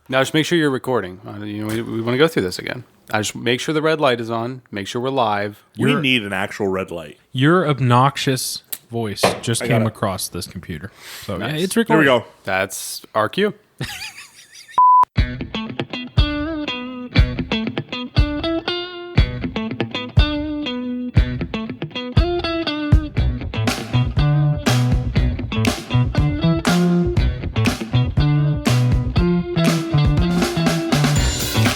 Now just make sure you're recording. We want to go through this again. I just make sure the red light is on. Make sure we're live. We need an actual red light. Your obnoxious voice just came across this computer. So nice. yeah, it's recording. Here we go. That's our cue.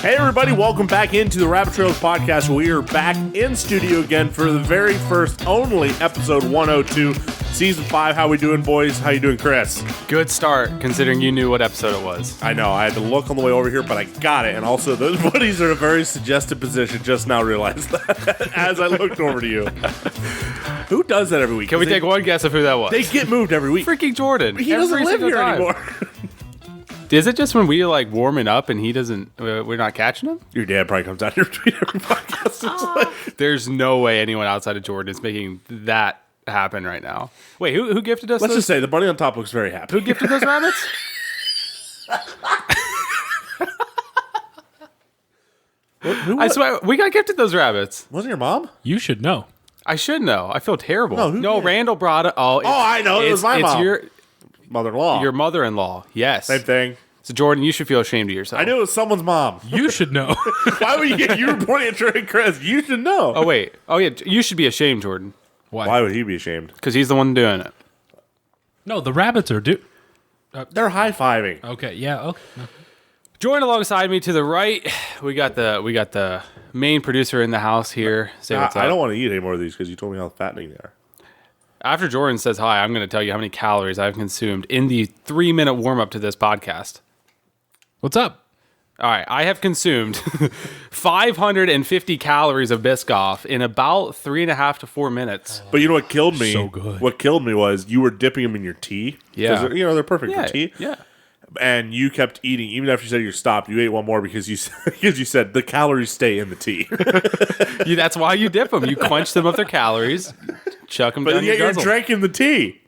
Hey everybody, welcome back into the Rabbit Trails podcast. We are back in studio again for the very first, only episode 102, season 5. How we doing, boys? How you doing, Chris? Good start, considering you knew what episode it was. I know, I had to look on the way over here, but I got it. And also, those buddies are in a very suggested position. Just now realized that as I looked over to you. Who does that every week? Can we take one guess of who that was? They get moved every week. Freaking Jordan. He doesn't live here anymore. Is it just when we like warming up and he doesn't? We're not catching him. Your dad probably comes out here between every podcast. It's There's no way anyone outside of Jordan is making that happen right now. Wait, who gifted us? Let's just say the bunny on top looks very happy. Who gifted those rabbits? I swear, we got gifted those rabbits. Wasn't your mom? You should know. I should know. I feel terrible. No, who did? Randall brought it. Oh, I know. It was my mom. It's Mother-in-law. your mother-in-law. Yes. Same thing. So Jordan, you should feel ashamed of yourself. I knew it was someone's mom. You should know. Why would you were pointing at Trey and Chris? You should know. Oh wait. Oh yeah. You should be ashamed, Jordan, Why would he be ashamed? because he's the one doing it. No, the rabbits are They're high-fiving. Okay, yeah. Okay. No. Join alongside me to the right. We got the main producer in the house here. Say what's up. I don't want to eat any more of these because you told me how fattening they are. After Jordan says hi, I'm going to tell you how many calories I've consumed in the 3-minute warm-up to this podcast. What's up? All right, I have consumed 550 calories of Biscoff in about 3.5 to 4 minutes. But you know what killed me? So good. What killed me was you were dipping them in your tea. 'Cause Yeah. they're perfect for tea. Yeah. And you kept eating. Even after you said you stopped, you ate one more because you said the calories stay in the tea. That's why you dip them. You quench them of their calories, chuck them But down your yet you're guzzle. drinking the tea.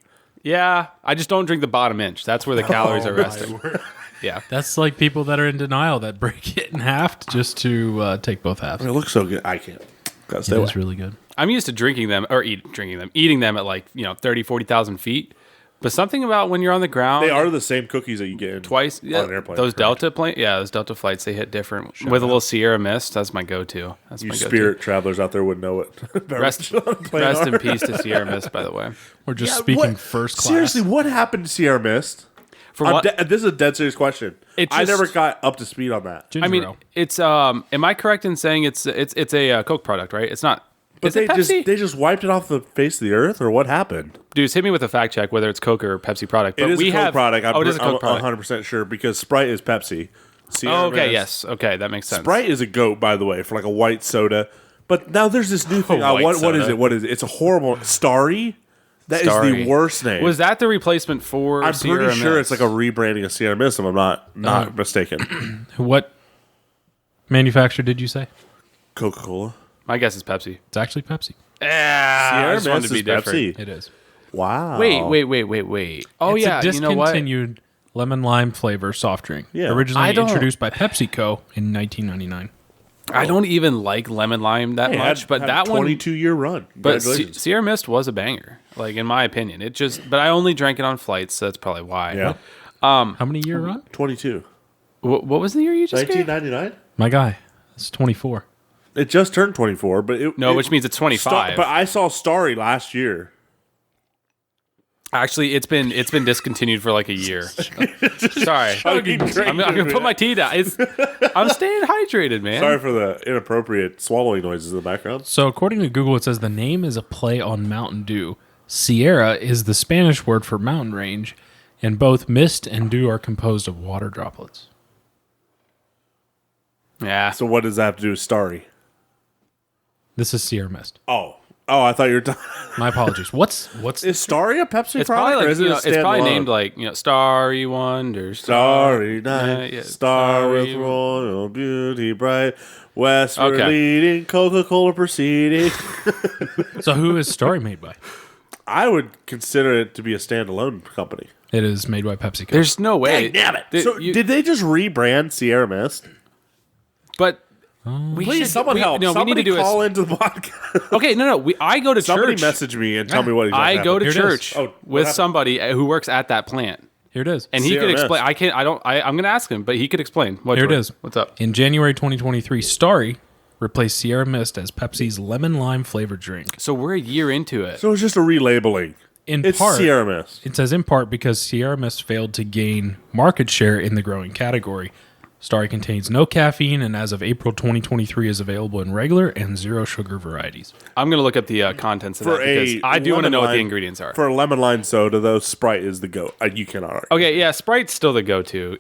Yeah, I just don't drink the bottom inch. That's where the calories are resting. Yeah. That's like people that are in denial that break it in half just to take both halves. It looks so good. I can't. Gotta stay It away. is really good. I'm used to eating them at like, 30, 40,000 feet. But something about when you're on the ground. They are the same cookies that you get in twice. on an airplane. Those Delta those Delta flights, they hit different. With a little Sierra Mist, that's my go-to. That's You my go-to. spirit travelers out there would know it. Rest in peace to Sierra Mist, by the way. We're just speaking first class. Seriously, what happened to Sierra Mist? For what? This is a dead serious question. I never got up to speed on that. Ginger I mean, ale. it's am I correct in saying it's a Coke product, right? It's not. But Is it Pepsi? they just wiped it off the face of the earth, or what happened? Dudes, hit me with a fact check whether it's Coke or Pepsi product. But It is we a Coke have product. it is a Coke product. 100% sure because Sprite is Pepsi. Sierra Oh, okay, Mist- yes, okay, that makes sense. Sprite is a goat, by the way, for like a white soda. But now there's this new thing. white What is soda. it? What is it? It's a horrible Starry. That is Starry. the worst name. Was that the replacement for? I'm Sierra pretty sure Mist? it's like a rebranding of Sierra Mist. If I'm not mistaken. What manufacturer did you say? Coca-Cola. My guess is Pepsi. It's actually Pepsi. I Sierra just wanted Mist to be is different. Pepsi. It is. Wow. Wait. Oh It's yeah, a you know what? discontinued lemon lime flavor soft drink. Yeah. Originally I don't- introduced by PepsiCo in 1999. I don't even like lemon lime that Hey, much, but had that a one. 22-year run. But Congratulations. Sierra Mist was a banger, like in my opinion. But I only drank it on flights, so that's probably why. Yeah. How many year run? 22. What was the year you just gave? 1999. My guy. It's 24. It just turned 24, but Which means it's 25. But I saw Starry last year. Actually, it's been discontinued for like a year. Sorry, Chugging I'm gonna put my tea down. I'm staying hydrated, man. Sorry for the inappropriate swallowing noises in the background. So according to Google, it says the name is a play on Mountain Dew. Sierra is the Spanish word for mountain range, and both mist and dew are composed of water droplets. Yeah. So what does that have to do with Starry? This is Sierra Mist. Oh, I thought you were talking. My apologies. What's Is Starry a Pepsi It's product, probably or like is it a it's probably standalone? named like Starry Wonder, Starry Night, yeah, Star with Starry- royal beauty bright, westward Okay. leading, Coca-Cola proceeding. so who is Starry made by? I would consider it to be a standalone company. It is made by PepsiCo. There's no way. Damn it. Did they just rebrand Sierra Mist? But Please, someone help. No, Somebody we need to do call into the podcast. Okay, no. I go to Somebody church. message me and tell me what I go to Here it church is. Oh, what with happened? somebody who works at that plant. Here it is. And he Sierra could Mist. explain. I'm going to ask him, but he could explain. What, Here it Jordan? is. What's up? In January 2023, Starry replaced Sierra Mist as Pepsi's lemon lime flavored drink. So we're a year into it. So it's just a relabeling. It's part, Sierra Mist. It says in part because Sierra Mist failed to gain market share in the growing category. Starry contains no caffeine and as of April 2023 is available in regular and zero sugar varieties. I'm going to look up the contents of that because I do want to know what the ingredients are. For a lemon lime soda, though, Sprite is the goat. You cannot argue. Okay, yeah, Sprite's still the go-to.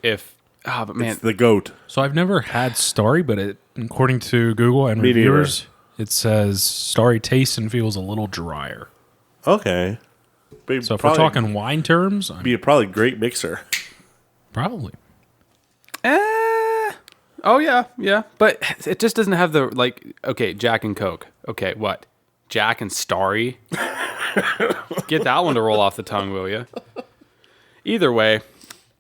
But man, It's the goat. So I've never had Starry, but according to Google and Me neither. reviewers, it says Starry tastes and feels a little drier. Okay. But So if we're talking wine terms, be a probably great mixer. probably. oh yeah, but it just doesn't have the Okay, Jack and Coke. Okay, what? Jack and Starry. Get that one to roll off the tongue, will you? Either way,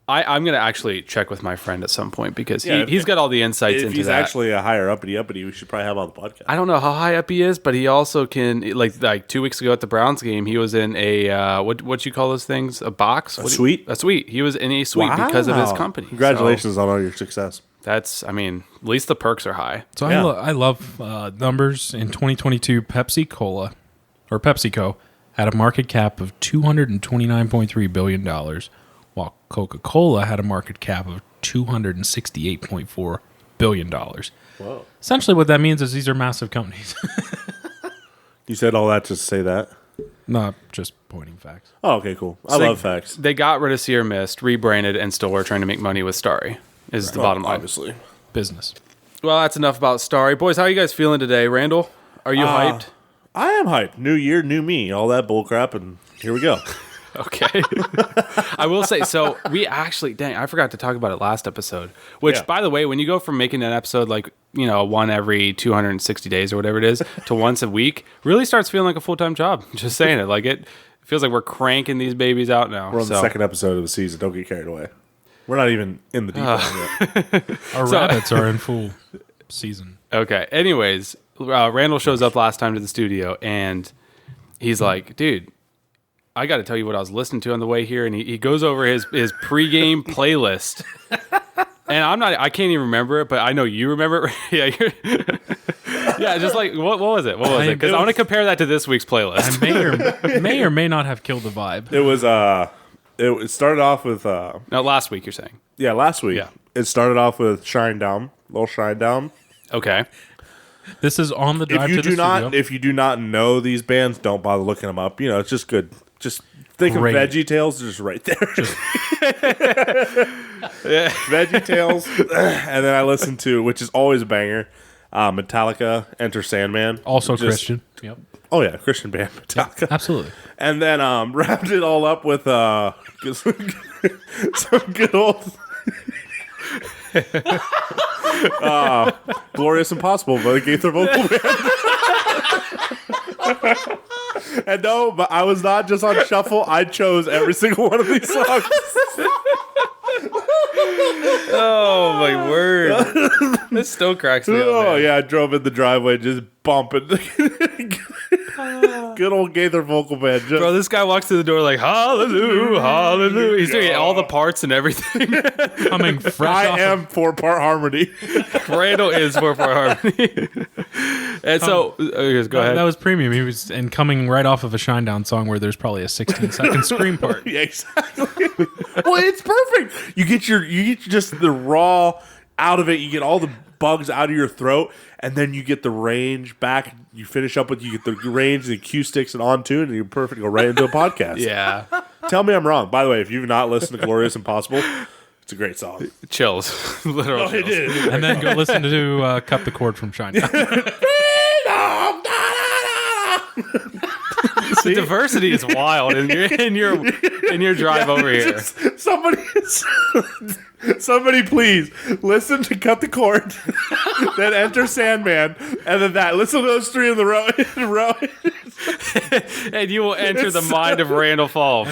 I'm gonna actually check with my friend at some point because he's got all the insights If into he's that. actually a higher uppity, we should probably have him on the podcast. I don't know how high up he is, but he also can like 2 weeks ago at the Browns game, he was in a what you call those things? A box? A suite? A suite. He was in a suite because of his company. Congratulations on all your success. That's, at least the perks are high. So Yeah. I love numbers. In 2022, PepsiCo had a market cap of $229.3 billion, while Coca-Cola had a market cap of $268.4 billion. Whoa. Essentially what that means is these are massive companies. You said all that just to say that? Not just pointing facts. Oh, okay, cool. I love facts. They got rid of Sierra Mist, rebranded, and still are trying to make money with Starry, is the bottom line. Obviously. Business. Well, that's enough about Starry. Boys, how are you guys feeling today? Randall, are you hyped? I am hyped. New year, new me. All that bull crap, and here we go. Okay. I will say, so we actually, I forgot to talk about it last episode, which, Yeah. by the way, when you go from making an episode one every 260 days or whatever it is to once a week, really starts feeling like a full-time job. Just saying it. It feels like we're cranking these babies out now. We're on the second episode of the season. Don't get carried away. We're not even in the deep end yet. Our rabbits are in full season. Okay. Anyways, Randall shows up last time to the studio, and he's like, dude, I got to tell you what I was listening to on the way here. And he goes over his pregame playlist. And I can't even remember it, but I know you remember it. Yeah, just what was it? What was it? Because I want to compare that to this week's playlist. I may or may not have killed the vibe. It was, it started off with, No, last week you're saying. yeah, last week. Yeah. It started off with Shine Down, little Shine Down. Okay. This is on the drive If you to the studio. if you do not know these bands, don't bother looking them up. It's just good. Just think Great. of Veggie Tales, they're just right there. Veggie Tales, and then I listened to, which is always a banger, Metallica, Enter Sandman. Also Just- Christian. Yep. Oh yeah, Christian band, Metallica. Absolutely. And then wrapped it all up with some good old Glorious Impossible by the Gaither Vocal Band. And no, but I was not just on shuffle. I chose every single one of these songs. Oh, my word. This still cracks me up. Oh man. yeah, I drove in the driveway just bumping. Good old Gaither Vocal Band. Just, Bro, this guy walks through the door like, hallelujah, hallelujah. He's doing all the parts and everything. Coming fresh off I am 4-part harmony. Randall is 4-part harmony. And so, go ahead. That was premium. He was coming right off of a Shinedown song where there's probably a 16-second scream part. Yeah, exactly. Well, it's perfect. You get just the raw out of it. You get all the bugs out of your throat, and then you get the range back. You finish up with, you get the range, the acoustics, and on tune, and you're perfect. Go right into a podcast. Yeah. Tell me I'm wrong. By the way, if you've not listened to Glorious Impossible, it's a great song. Chills. Literal chills. It is. And then go listen to Cut the Cord from Shinedown. The diversity is wild in your drive over here. Somebody please listen to Cut the Cord, then Enter Sandman, and then that. Listen to those three in the row. and you will enter the mind of Randall Fall.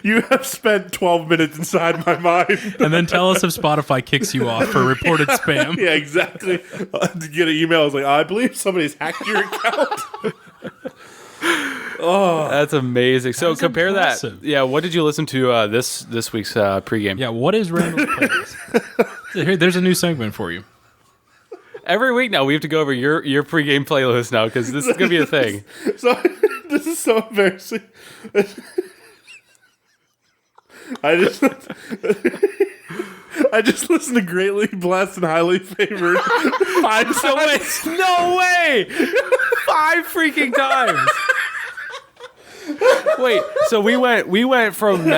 You have spent 12 minutes inside my mind. And then tell us if Spotify kicks you off for reported spam. Yeah, exactly. To get an email, I was like, I believe somebody's hacked your account. That's amazing. So That's compare impressive. that. Yeah, what did you listen to this week's pregame? Yeah, what is Randall's playlist? Here, there's a new segment for you. Every week now we have to go over your pregame playlist now because this is gonna be a thing. So this is so embarrassing. I just listened to Greatly Blessed and Highly Favored 5 times. No way! 5 freaking times. Wait, so we went from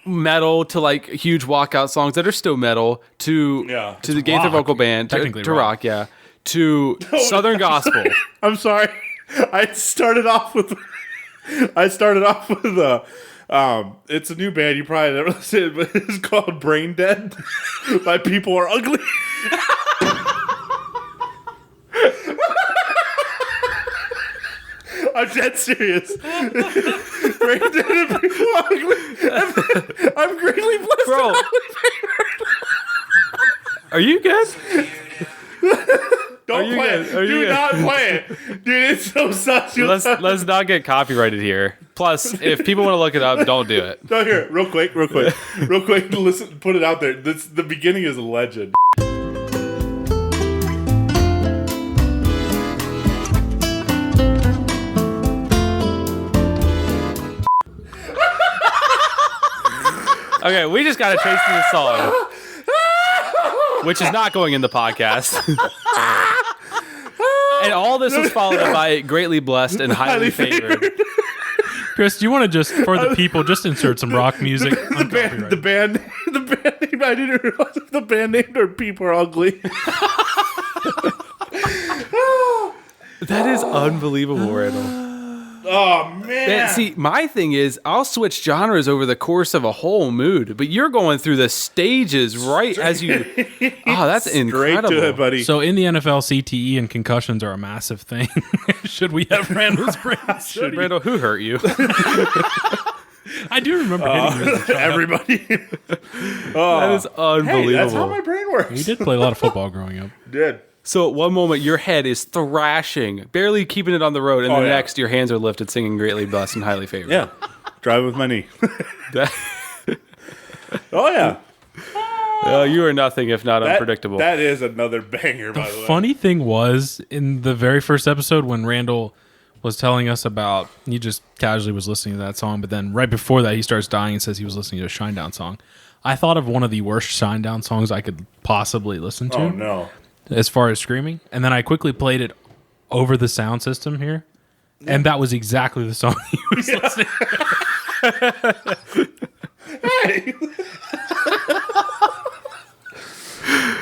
metal to like huge walkout songs that are still metal to the Gaither rock. vocal band Technically to rock, yeah, to Southern gospel. I'm sorry. I started off with it's a new band you probably never listened to, but it's called Brain Dead by People Are Ugly. I'm dead serious. Brain Dead and People Are Ugly. I'm greatly blessed. Bro, are you good? Don't play it. Do not play it. Dude, it's so sus. Let's not get copyrighted here. Plus, if people want to look it up, don't do it. No, here, real quick. Listen, put it out there. The beginning is a legend. Okay, we just got to trace through the song, which is not going in the podcast. And all this was followed by Greatly Blessed and Highly Favored. Chris, do you want to just, for the people, just insert some rock music? The band name, I didn't realize the band name or People Are Ugly. That is unbelievable, Randall. Oh, man. See, my thing is, I'll switch genres over the course of a whole mood, but you're going through the stages right as you. Oh, that's incredible. Straight to it, buddy. So in the NFL, CTE and concussions are a massive thing. Should we have Randall's brain? Randall, who hurt you? I do remember hitting you as a child. Everybody. That is unbelievable. Hey, that's how my brain works. We did play a lot of football growing up. Did. So at one moment, your head is thrashing, barely keeping it on the road, and the yeah. next, your hands are lifted, singing Greatly Blessed and Highly Favored. Yeah. Driving with my knee. That- Oh, yeah. you are nothing if not unpredictable. That is another banger, by the way. Funny thing was, in the very first episode when Randall was telling us about, he just casually was listening to that song, but then right before that, he starts dying and says he was listening to a Shinedown song. I thought of one of the worst Shinedown songs I could possibly listen to. Oh, no. As far as screaming, and then I quickly played it over the sound system here, and that was exactly the song he was listening to. Hey!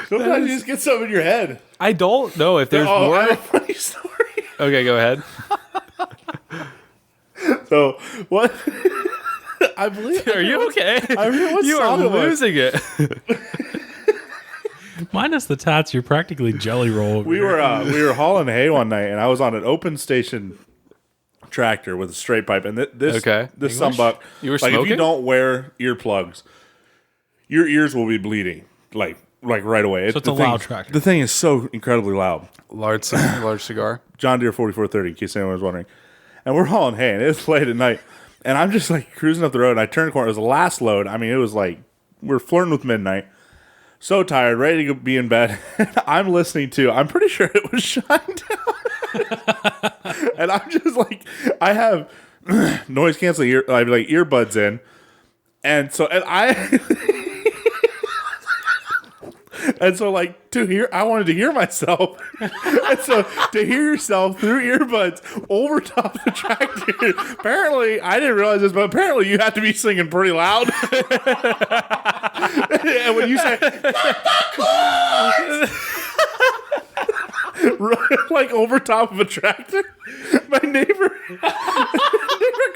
Sometimes you just get something in your head. I don't know if there's I more. have a funny story. Okay, go ahead. So, what? I believe. Are you okay? I mean, what You are song it was. losing it. Minus the tats, you're practically Jelly Roll. over We here. were hauling hay one night, and I was on an open station tractor with a straight pipe, and this sunbuck. You were like, if smoking? you don't wear earplugs, your ears will be bleeding like right away. So it's a loud tractor. The thing is so incredibly loud. large cigar. John Deere 4430, in case anyone was wondering. And we're hauling hay, and it's late at night, and I'm just like cruising up the road, and I turned the corner. It was the last load. I mean, it was like we're flirting with midnight. So tired, ready to be in bed. I'm listening to, I'm pretty sure it was Shinedown. And I'm just like, I have noise canceling earbuds in. And so, and so like I wanted to hear myself. And so to hear yourself through earbuds over top the tractor, apparently, I didn't realize this, but apparently you have to be singing pretty loud. And when you say, like over top of a tractor, my neighbor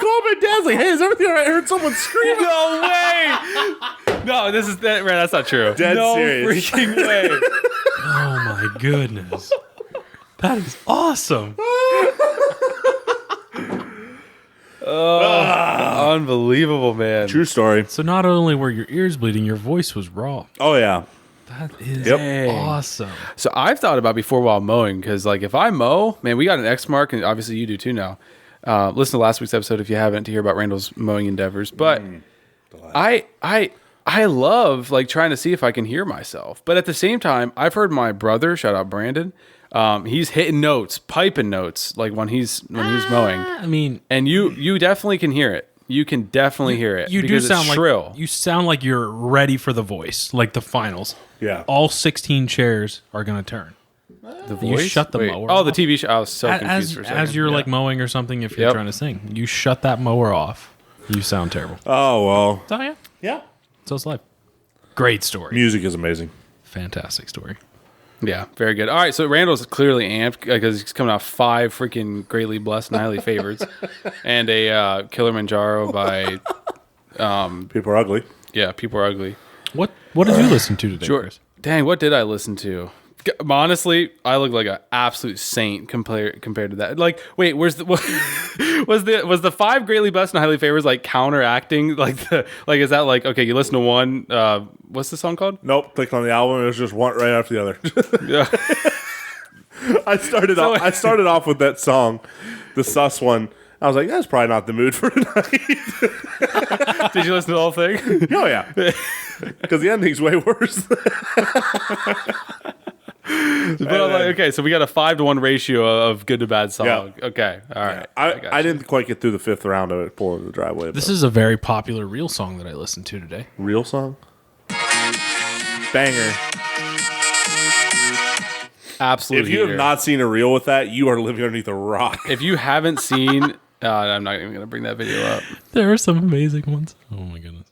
called my dad's like, hey, is everything all right? I heard someone scream. No way! No, that's not true. Dead no serious. freaking way. Oh my goodness. That is awesome. Unbelievable, man. True story. So not only were your ears bleeding, your voice was raw. Oh yeah. That is Yep. awesome. So I've thought about before while mowing, because like if I mow, man, we got an X mark, and obviously you do too now. Listen to last week's episode if you haven't to hear about Randall's mowing endeavors. But I love like trying to see if I can hear myself. But at the same time, I've heard my brother, shout out Brandon, he's hitting notes, piping notes, like when he's mowing. I mean, And you definitely can hear it. You can definitely hear it. you do because sound it's like shrill. you sound like you're ready for the voice, like the finals. Yeah. All 16 chairs are gonna turn. The You voice? shut the Wait. mower Oh, the off. TV show. I was so confused As for a second. as you're like mowing or something, if you're Yep. trying to sing, you shut that mower off. You sound terrible. Oh well. Oh yeah, Yeah. so it's life. Great story. Music is amazing. Fantastic story. Yeah, very good. All right, so Randall's clearly amped because he's coming off 5 freaking greatly blessed and highly favorites, and a Kilimanjaro by People are ugly. People Are Ugly. What did you listen to today, Chris? Dang, what did I listen to? Honestly, I look like an absolute saint compared to that. Like, wait, where's the was the 5 greatly blessed and highly favorites like counteracting is that like okay? You listen to one. What's the song called? Nope. Clicked on the album. It was just one right after the other. Yeah. I started off with that song, the sus one. I was like, that's probably not the mood for tonight. Did you listen to the whole thing? Oh yeah, because the ending's way worse. But I'm like, okay, so we got a 5-to-1 ratio of good to bad song. Yeah. Okay, all right. I didn't quite get through the 5th round of it pulling the driveway. This is a very popular real song that I listened to today. real song. Banger. Absolute. If you have heater. not seen a reel with that, you are living underneath a rock. If you haven't seen, I'm not even going to bring that video up. There are some amazing ones. Oh my goodness.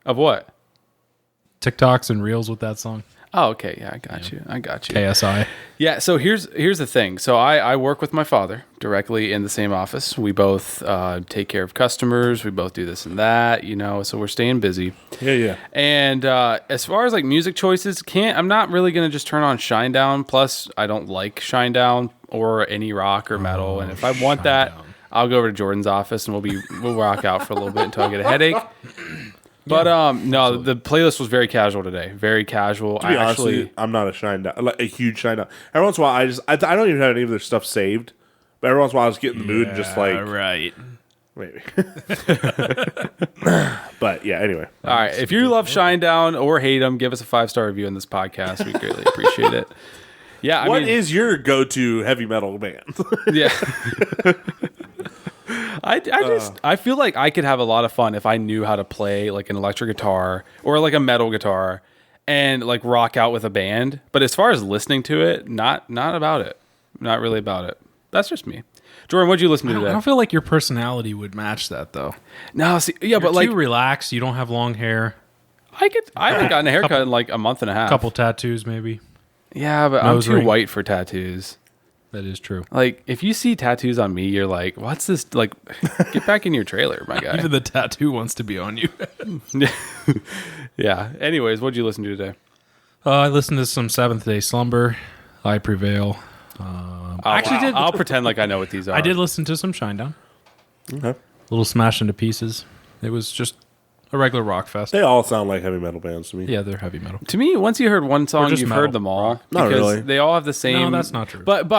Of what? TikToks and reels with that song. Oh, okay. Yeah, I got you. KSI. Yeah, so here's the thing. So I work with my father directly in the same office. We both take care of customers. We both do this and that, so we're staying busy. Yeah. And as far as like music choices, I'm not really going to just turn on Shinedown. Plus, I don't like Shinedown or any rock or metal. And if I want that, I'll go over to Jordan's office and we'll rock out for a little bit until I get a headache. But no, the playlist was very casual today. Very casual. To be honest with you, I'm not a Shinedown, like a huge Shinedown. Every once in a while, I don't even have any of their stuff saved. But every once in a while, I was getting in the mood and just like right. maybe. But yeah, anyway. all right, if you love Shinedown or hate them, give us a 5-star review on this podcast. We greatly appreciate it. Yeah, What is your go-to heavy metal band? Yeah. I feel like I could have a lot of fun if I knew how to play like an electric guitar or like a metal guitar and like rock out with a band. But as far as listening to it, not about it. Not really about it. That's just me. Jordan, what'd you listen to I today? don't feel like your personality would match that though. No, see, yeah, You're but like too relaxed. You don't have long hair. I haven't gotten a haircut in like a month and a half. Couple tattoos, maybe. Yeah, but Nose I'm too ring. white for tattoos. That is true. Like, if you see tattoos on me, you're like, what's this? Like, get back in your trailer, my guy. Even the tattoo wants to be on you. Yeah. Anyways, what'd you listen to today? I listened to some Seventh Day Slumber. I Prevail. I'll pretend like I know what these are. I did listen to some Shinedown. Okay. Little Smash Into Pieces. It was just a regular rock fest. They all sound like heavy metal bands to me. Yeah, they're heavy metal. To me, once you heard one song, just you've metal. heard them all. Not because really. They all have the same. No, that's not true. But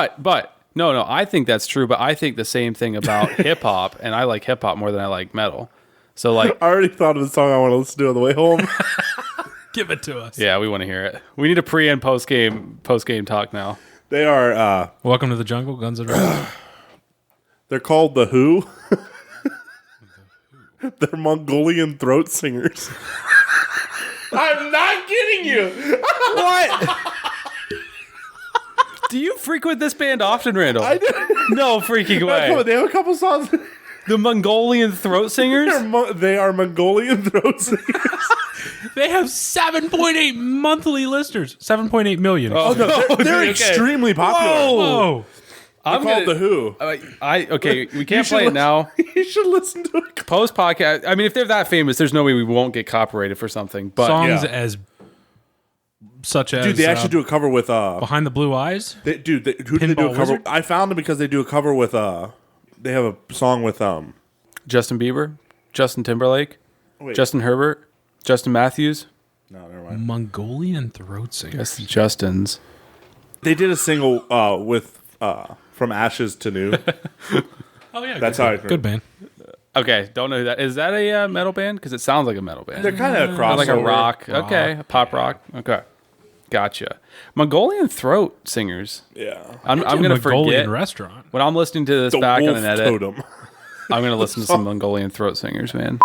no, I think that's true. But I think the same thing about hip hop, and I like hip hop more than I like metal. So like, I already thought of the song I want to listen to on the way home. Give it to us. yeah, we want to hear it. We need a pre and post game talk now. They are Welcome to the Jungle, Guns N' Roses. they're called The Who. They're Mongolian throat singers. I'm not kidding you. What? Do you frequent this band often, Randall? I do. No freaking Come on, way. they have a couple songs. The Mongolian throat singers? They are Mongolian throat singers. They have 7.8 monthly listeners. 7.8 million. Oh no, they're Okay. extremely popular. Whoa. I'm They're called gonna- The Who. Okay, we can't should play it now. You should listen to it. Post podcast. I mean, if they're that famous, there's no way we won't get copyrighted for something. But Songs yeah. as such as Dude, they actually do a cover with Behind the Blue Eyes. who do they do a Pinball cover? Wizard? I found them because they do a cover with they have a song with Justin Bieber, Justin Timberlake, Wait. Justin Herbert, Justin Matthews. No, never mind. Mongolian throat singer. That's the Justins. They did a single with From Ashes to New. Oh yeah, That's how I good band. Okay, don't know who that is. That a metal band? Because it sounds like a metal band. They're kind of crossover. Like a rock. Okay, a pop rock. Okay, gotcha. Mongolian throat singers. Yeah. I'm gonna Mongolian forget restaurant. when I'm listening to this The back Wolf on an edit. Totem. I'm gonna listen to some Mongolian throat singers, man.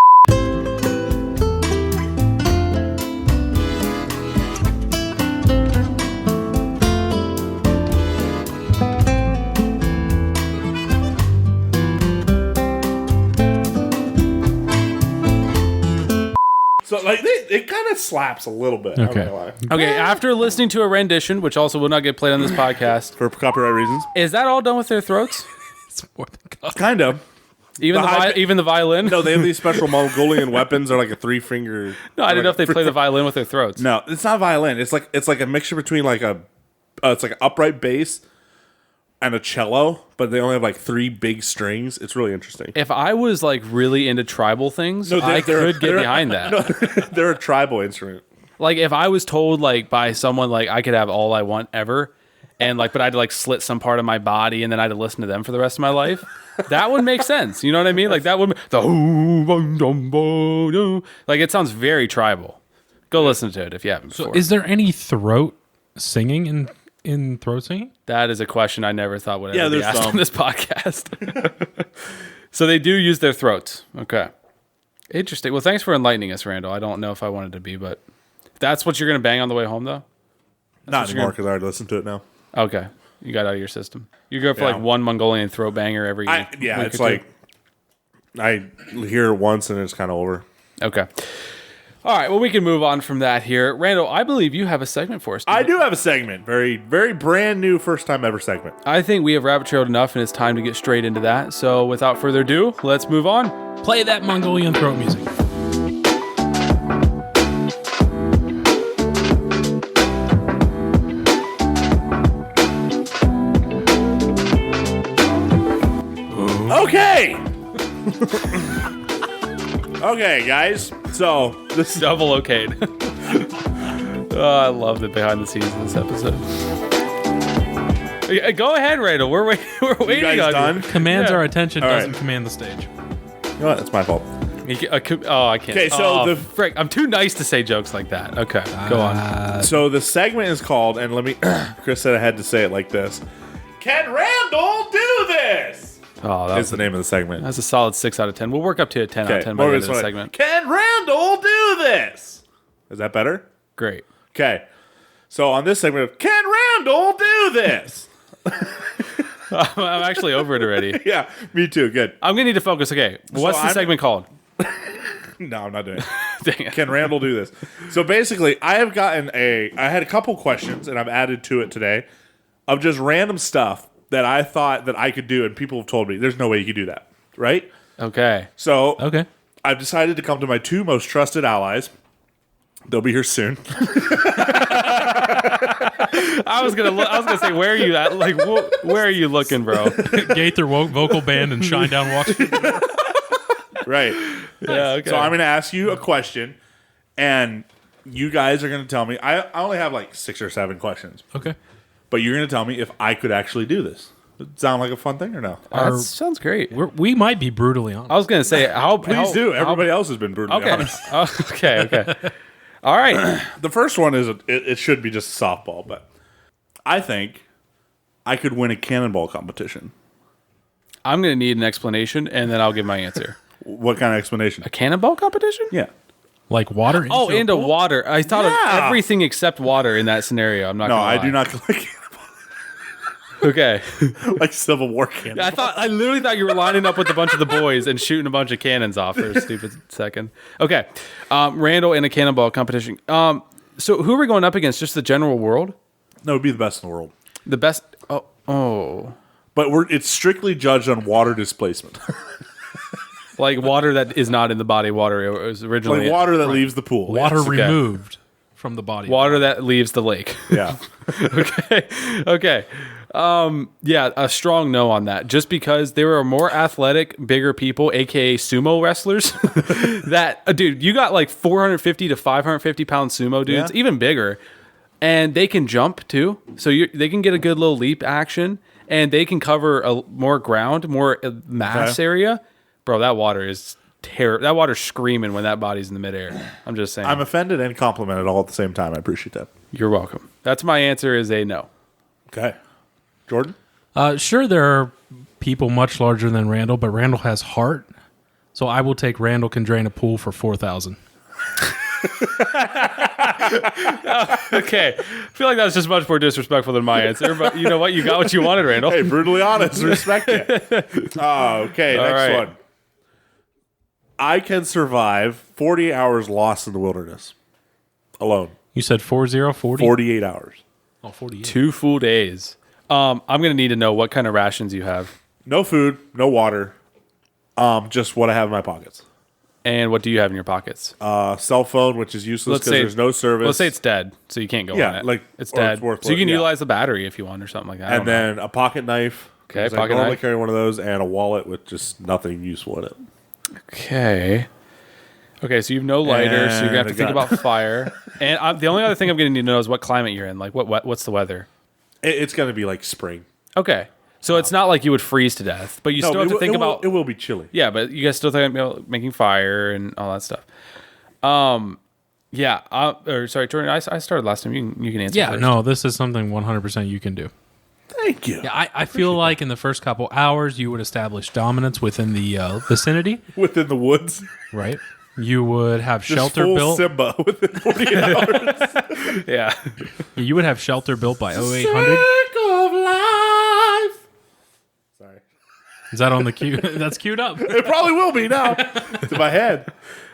So like it kind of slaps a little bit. I'm not Okay. gonna lie. Okay, after listening to a rendition, which also will not get played on this podcast, For copyright reasons. is that all done with their throats? It's more than God. Kind of. Even The the high- even the violin? No, they have these special Mongolian weapons. They're like a 3-finger. No, I didn't know if they play the violin with their throats. No, it's not violin. It's like a mixture between like it's like an upright bass and a cello, but they only have like 3 big strings. It's really interesting. If I was like really into tribal things, No, I could get behind that. They're a tribal instrument. Like if I was told like by someone like I could have all I want ever, and like but I had to like slit some part of my body and then I had to listen to them for the rest of my life, that would make sense. You know what I mean? Like that would like it sounds very tribal. Go listen to it if you haven't before. Is there any throat singing in throat singing? That is a question I never thought would Yeah, ever be there's asked some. on this podcast. So they do use their throats. Okay. Interesting. Well, thanks for enlightening us, Randall. I don't know if I wanted to be, but that's what you're going to bang on the way home, though? Not anymore because I already listened to it now. Okay. You got out of your system. You go for Yeah. like one Mongolian throat banger every week It's or two? like I hear it once and it's kind of over. Okay. All right. Well, we can move on from that here. Randall, I believe you have a segment for us. I do have a segment, very very brand new, first time ever segment. I think we have rabbit trailed enough, and it's time to get straight into that. So without further ado, let's move on. Play that Mongolian throat music. Okay. Okay, guys. So this Double okayed. Oh, I love the behind the scenes of this episode. Yeah, go ahead, Randall. We're waiting. We're you waiting guys on done? Commands Yeah. our attention, All doesn't right. command the stage. You know what? That's my fault. you. I can't. Okay, so the- frick, I'm too nice to say jokes like that. Okay, go on. So the segment is called, and let me. Chris said I had to say it like this. Can Randall do this? Oh, That's the name of the segment. that's a solid 6 out of 10. We'll work up to a 10 out of 10 by the end of the segment. Can Randall do this? Is that better? Great. Okay. So on this segment, can Randall do this? I'm actually over it already. Yeah, me too. Good. I'm gonna need to focus. Okay, what's the I'm- segment called? No, I'm not doing it. Dang it. Can Randall do this? So basically, I had a couple questions, and I've added to it today of just random stuff that I thought that I could do, and people have told me there's no way you could do that, right? Okay. So Okay. I've decided to come to my 2 most trusted allies. They'll be here soon. I was gonna say, where are you at? Like, where are you looking, bro? Gaither vocal band and Shinedown walks. Right. Yeah. Okay. So I'm going to ask you a question, and you guys are going to tell me. I only have like 6 or 7 questions, Okay. but you're going to tell me if I could actually do this. Does it sound like a fun thing or no? That sounds great. We might be brutally honest. I was gonna say, Please do. Everybody else has been brutally Okay. honest. Okay. All right. The first one is it should be just softball, but I think I could win a cannonball competition. I'm gonna need an explanation, and then I'll give my answer. What kind of explanation? A cannonball competition? Yeah. Like water. Oh, into a into pool? water. I thought Yeah. of everything except water in that scenario. I'm not. No, gonna I lie. do not like Okay. like Civil War cannonball. I literally thought you were lining up with a bunch of the boys and shooting a bunch of cannons off for a stupid second. Okay. Randall in a cannonball competition. So who are we going up against? Just the general world? No, it'd be the best in the world. The best. Oh. But it's strictly judged on water displacement. Like water that is not in the body. Water it was originally. Like water that leaves the pool. Water Yes. okay. removed from the body. Water that leaves the lake. Yeah. Okay. Yeah, a strong no on that. Just because there are more athletic, bigger people, aka sumo wrestlers, that dude, you got like 450 to 550 pound sumo dudes, Yeah. even bigger, and they can jump too. So they can get a good little leap action, and they can cover more ground, more mass area. Bro, that water is that water's screaming when that body's in the midair. I'm just saying. I'm offended and complimented all at the same time. I appreciate that. You're welcome. That's my answer. Is a no. Okay. Jordan? Sure, there are people much larger than Randall, but Randall has heart. So I will take Randall can drain a pool for 4,000. Okay. I feel like that was just much more disrespectful than my answer, but you know what? You got what you wanted, Randall. Hey, brutally honest. Respect it. Okay, All next right. one. I can survive 40 hours lost in the wilderness alone. You said 40? 48 hours. Oh, 48. 2 full days. I'm going to need to know what kind of rations you have. No food, no water. Just what I have in my pockets. And what do you have in your pockets? Cell phone, which is useless because there's no service. Let's say it's dead, so you can't go Yeah, on it. like, it's or dead. it's worthless, So you can yeah. utilize the battery if you want or something like that. I And don't know. then a pocket knife. Okay, 'cause I pocket normally knife. carry one of those and a wallet with just nothing useful in it. Okay. Okay, so you have no lighter, so you're going to have to And think a gun. about fire. And the only other thing I'm going to need to know is what climate you're in. Like, what's the weather? It's going to be like spring. Okay. So it's not like you would freeze to death, but you still have to think about... It will be chilly. Yeah, but you guys still think about making fire and all that stuff. Yeah. Sorry, Jordan. I started last time. You can answer. Yeah, first. no, this is something 100% you can do. Thank you. Yeah, I feel like in the first couple hours, you would establish dominance within the vicinity, Within the woods. right? You would have Just shelter full built. Simba within 48 hours. Yeah. You would have shelter built by 0800. Circle of life. Sorry. Is that on the queue? That's queued up. It probably will be now. It's in my head.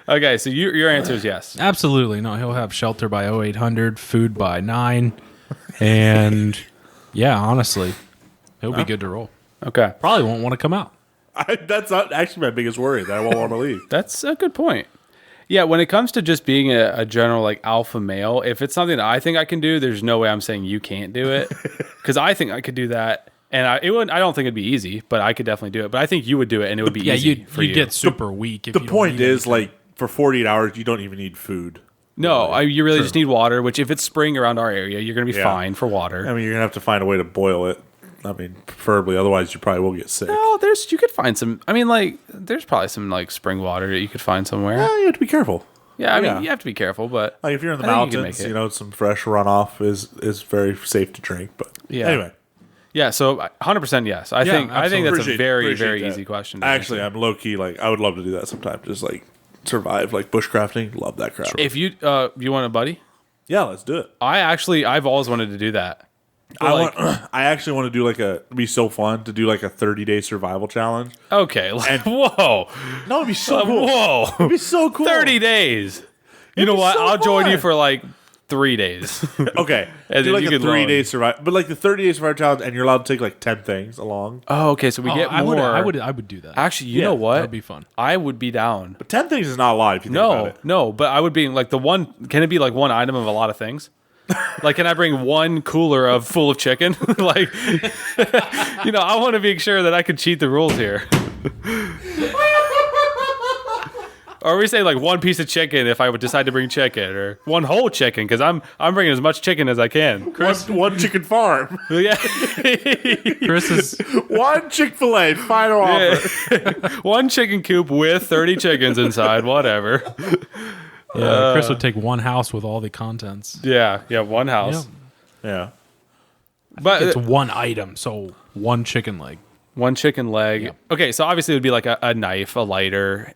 Okay, so your answer is yes. Absolutely. No, he'll have shelter by 0800, food by 9. And yeah, honestly, he'll be good to roll. Okay. Probably won't want to come out. That's not actually my biggest worry, that I won't want to leave. That's a good point. Yeah, when it comes to just being a general like alpha male, if it's something that I think I can do, there's no way I'm saying you can't do it. Because I think I could do that. And I don't think it'd be easy, but I could definitely do it. But I think you would do it, and it would be easy for you. You'd get super weak. If The you don't point eat is, anything. like, for 48 hours, you don't even need food. No, you really just need water, which if it's spring around our area, you're going to be Yeah. fine for water. I mean, you're going to have to find a way to boil it. I mean, preferably, otherwise you probably will get sick. No, you could find some. I mean, like, there's probably some like spring water that you could find somewhere. You have to be careful. Yeah, I mean, Yeah. you have to be careful, but Like, if you're in the I think you can mountains, make it. some fresh runoff is very safe to drink. But Yeah. anyway. yeah. So 100% yes. I think that's Appreciate- a very appreciate very that. easy question. to Actually, answer. I'm low key like I would love to do that sometime. Just like survive like bushcrafting. Love that crap. if you want a buddy, Yeah, let's do it. I've always wanted to do that. I actually want to do it'd be so fun to do like a 30-day survival challenge. Okay. Whoa. No, it'd be so cool. Whoa. It'd be so cool. 30 days. You know be what? so I'll join fun. you for like 3 days. Okay. And do then like you a can 3-day survival, but like the 30-day survival challenge, and you're allowed to take like 10 things along. Oh, okay. So we get I more. would do that. Actually, you know what? That'd be fun. I would be down. But 10 things is not a lot if you think about it. No, but I would be like can it be like one item of a lot of things? Like, can I bring one cooler full of chicken? Like, I want to be sure that I could cheat the rules here. Or we say like one piece of chicken if I would decide to bring chicken, or one whole chicken because I'm bringing as much chicken as I can. One chicken farm. Yeah, Chris is One Chick-fil-A. Final offer. one chicken coop with 30 chickens inside. Whatever. Chris would take one house with all the contents. Yeah, one house. Yeah. But It's one item, so one chicken leg. one chicken leg. Yep. Okay, so obviously it would be like a knife, a lighter,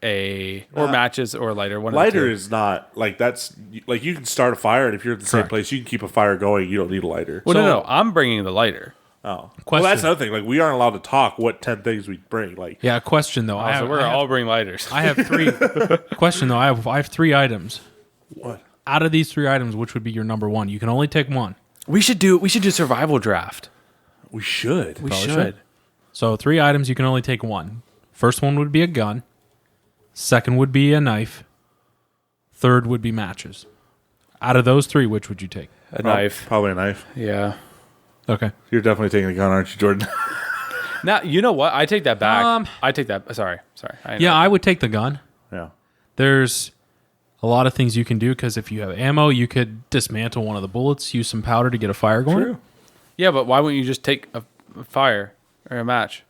or matches, or a lighter. One of the Lighter two. is not like that's like you can start a fire, and if you're at the same Correct. place, you can keep a fire going. You don't need a lighter. Well, no, I'm bringing the lighter. Oh, well, Question. that's another thing. Like we aren't allowed to talk what 10 things we bring. Like Yeah, question though. So we're all bring lighters. I have 3. Question though. I have 3 items. what? Out of these 3 items, which would be your number one? You can only take one. we should do survival draft. We should. We Probably should. should. So 3 items, you can only take one. First one would be a gun. Second would be a knife. Third would be matches. Out of those three, which would you take? A knife. Probably a knife. Yeah. Okay. You're definitely taking a gun, aren't you, Jordan? Now, you know what? I take that back. I take that. Sorry. Yeah, I would take the gun. Yeah. There's a lot of things you can do because if you have ammo, you could dismantle one of the bullets, use some powder to get a fire going. True. Yeah, but why wouldn't you just take a fire or a match?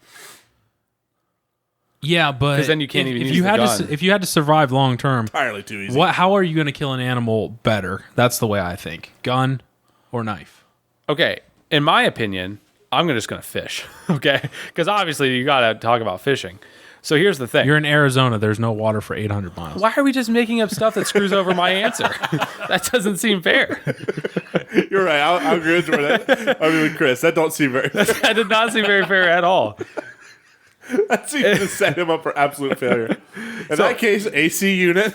Yeah, but 'Cause then you can't even if use you the had gun. to if you had to survive long term, Entirely too easy. how are you going to kill an animal better? That's the way I think. Gun or knife. Okay. In my opinion, I'm just going to fish. Okay. Because obviously you got to talk about fishing. So here's the thing. You're in Arizona. There's no water for 800 miles. Why are we just making up stuff that screws over my answer? That doesn't seem fair. You're right. I'll agree with that. I mean, with Chris, that don't seem very. That did not seem very fair at all. That seems to set him up for absolute failure. In that case, AC unit,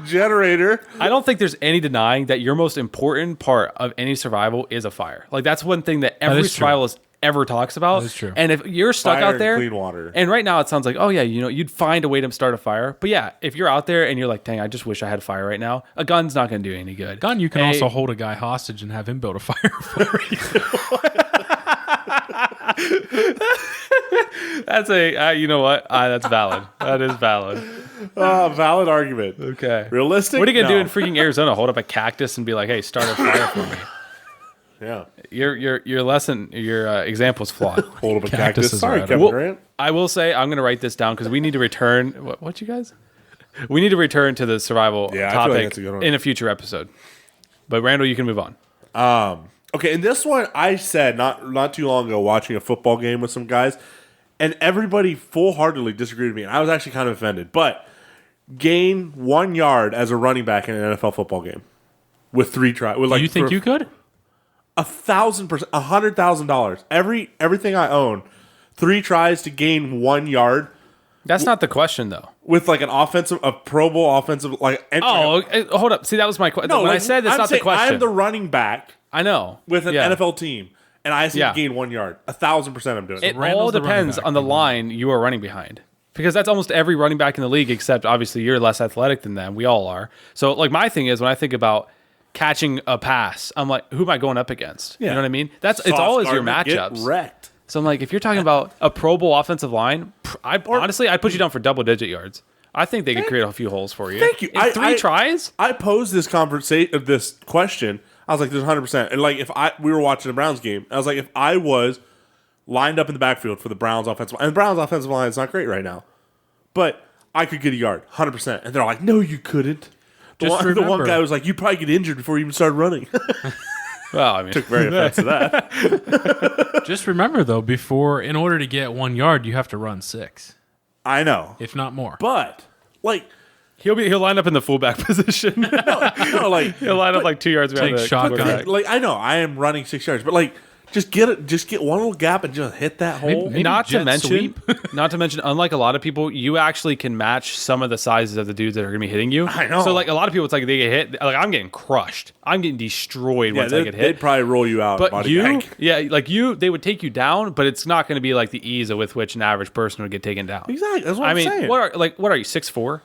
generator. I don't think there's any denying that your most important part of any survival is a fire. Like that's one thing that every is true. survivalist ever talks about. That is true. And if you're stuck Fire out and there, clean water. And right now it sounds like, oh yeah, you'd find a way to start a fire. But yeah, if you're out there and you're like, dang, I just wish I had fire right now. A gun's not going to do any good. Gun, you can also hold a guy hostage and have him build a fire for you. That's you know what? That's valid. That is valid. Valid argument. Okay. Realistic? What are you gonna do in No. freaking Arizona? Hold up a cactus and be like, "Hey, start a fire for me." Yeah. Your example's flawed. Hold up a Cactuses cactus. Sorry, are Kevin Well, Durant. I will say I'm gonna write this down because we need to return. What you guys? We need to return to the survival Yeah, I feel like topic that's a good one. in a future episode. But Randall, you can move on. Okay, and this one I said not too long ago watching a football game with some guys, and everybody full-heartedly disagreed with me, and I was actually kind of offended. But gain 1 yard as a running back in an NFL football game with 3 tries. Do you think you could? 1,000%, $100,000. Everything I own, 3 tries to gain 1 yard That's not the question, though. with like a Pro Bowl offensive like. Oh, hold up. See, that was my question. no! When I like, said that's I'm not the saying question. I'm the running back I know with an Yeah. NFL team, and I see Yeah. gain 1 yard. 1,000% I'm doing it. It all Randall's the running depends back. on the line you are running behind. Because that's almost every running back in the league, except obviously you're less athletic than them. We all are. So, like, my thing is when I think about catching a pass, I'm like, who am I going up against? You Yeah. know what I mean? It's Sauce always your Gardner, get matchups. wrecked. So I'm like, if you're talking about a Pro Bowl offensive line, honestly, I'd put you down for double-digit yards. I think they could create a few holes for you. Thank you. In three tries? I posed this this question. I was like, "There's 100%." And like, we were watching the Browns game, I was like, if I was lined up in the backfield for the Browns offensive line, and the Browns offensive line is not great right now, but I could get a yard, 100%. And they're like, "No, you couldn't." The Just one remember- guy was like, "You probably get injured before you even started running." Well, I mean, Took very offense to that. Just remember, though, in order to get 1 yard, you have to run 6, I know, if not more. but like, he'll line up in the fullback position. no, like, He'll line up like 2 yards behind Take the shotgun. quarterback. like I know I am running 6 yards, but like, just get one little gap and just hit that hole. Maybe Not to jet mention, sweep. unlike a lot of people, you actually can match some of the sizes of the dudes that are going to be hitting you. I know. So like a lot of people, it's like they get hit. Like I'm getting crushed. I'm getting destroyed Yeah, once I get they'd hit. probably roll you out. But body you, bag. they would take you down, but it's not going to be like the ease with which an average person would get taken down. Exactly. That's what I I'm mean, saying. what are you 6'4"?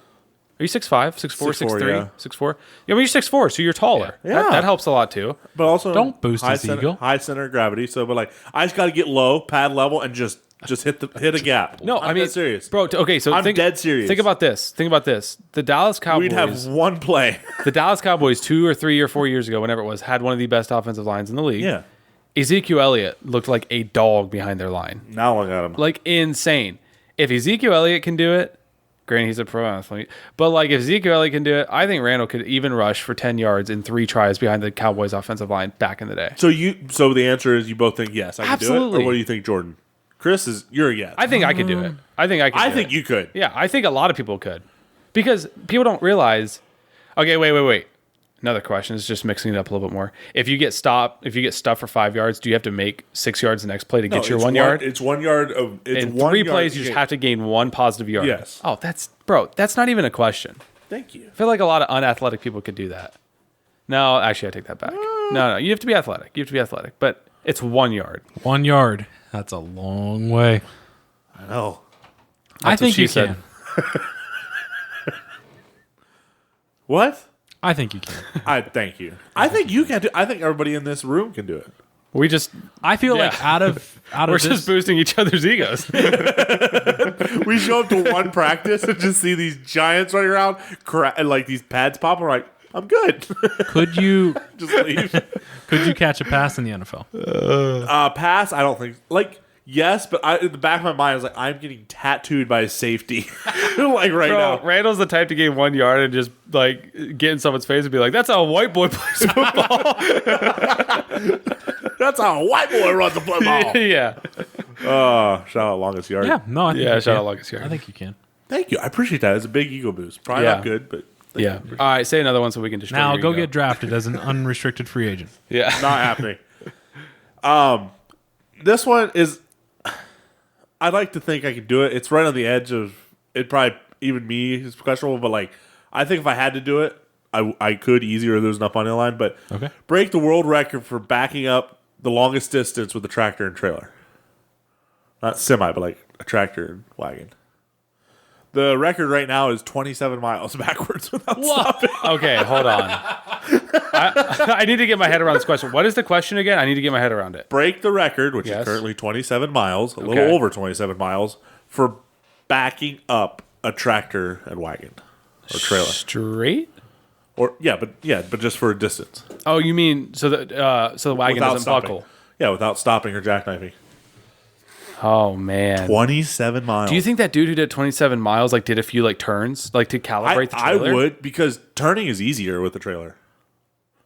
Are you 6'5", 6'4", 6'4", 6'3", yeah. 6'4"? Yeah, I mean, you're 6'4", so you're taller. Yeah. That helps a lot too. But also, Don't boost high his ego. High center of gravity. So, but like, I just got to get low, pad level, and just hit a gap. No, I'm I mean, dead serious, bro. Okay, so I'm dead serious. Think about this. The Dallas Cowboys. We'd have one play. The Dallas Cowboys 2 or 3 or 4 years ago, whenever it was, had one of the best offensive lines in the league. Yeah. Ezekiel Elliott looked like a dog behind their line, Now I got him. like insane. If Ezekiel Elliott can do it, granted he's a pro athlete, but like if Ezekiel Elliott can do it, I think Randall could even rush for 10 yards in 3 tries behind the Cowboys offensive line back in the day. So the answer is you both think yes, I can do it, Absolutely. or what do you think, Jordan? Chris you're a yes. I think I could do it. I think you could. Yeah, I think a lot of people could. Because people don't realize. Okay, wait. Another question is just mixing it up a little bit more. If you get stuffed for 5 yards, do you have to make 6 yards the next play to get your 1 yard? It's 1 yard of it's In 1 3 yard plays, you just have to gain 1 positive yard. Yes. Oh, that's not even a question. Thank you. I feel like a lot of unathletic people could do that. No, actually, I take that back. No, you have to be athletic. But it's 1 yard. 1 yard. That's a long way. I know. I That's what think she you said. can. What? I think you can. I thank you. I think you can do. I think everybody in this room can do it. We just I feel Yeah. like out of we're this, just boosting each other's egos. We show up to one practice and just see these giants running around, and like these pads pop. We're like, I'm good. could you Just leave. catch a pass in the NFL? Pass. I don't think. Like, yes, but in the back of my mind, I was like, I'm getting tattooed by a safety. Like right Bro, now. Randall's the type to gain 1 yard and just like get in someone's face and be like, "That's how a white boy plays football." That's how a white boy runs a football. Yeah, Shout out longest yard. Yeah, no, I think yeah. you Shout can. out Lucas here. I think you can. Thank you. I appreciate that. It's a big ego boost. Probably Yeah. not good, but Yeah. All right, say another one so we can destroy. Now your go ego. get drafted as an unrestricted free agent. Yeah. not happening. This one is. I'd like to think I could do it. It's right on the edge of it. Probably even me is questionable, but like I think if I had to do it, I could easier. There's enough on the line, but Okay. break the world record for backing up the longest distance with a tractor and trailer. Not semi, but like a tractor and wagon. The record right now is 27 miles backwards without stopping. Okay, hold on. I need to get my head around this question. What is the question again? I need to get my head around it. Break the record, which Yes. is currently 27 miles, a Okay. little over 27 miles, for backing up a tractor and wagon or trailer. Straight? Or but just for a distance. Oh, you mean so the wagon Without doesn't stopping. buckle? Yeah, without stopping or jackknifing. Oh man. 27 miles. Do you think that dude who did 27 miles like did a few like turns like to calibrate the I trailer? would, because turning is easier with the trailer.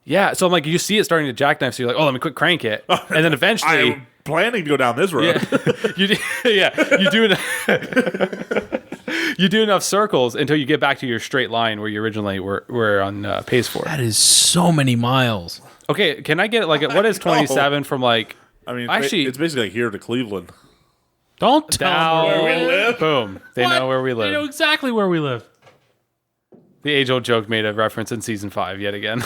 Yeah. So I'm like, you see it starting to jackknife, so you're like, oh, let me quick crank it, and then eventually, I'm planning to go down this road. you do enough circles until you get back to your straight line where you originally were on pace for. That is so many miles. Okay, can I get like what is 27 from like? I mean, Actually- it's basically like here to Cleveland. Don't tell Down, them where we live? Boom. They know where we They know live. exactly where we live. The age-old joke made a reference in season 5 yet again.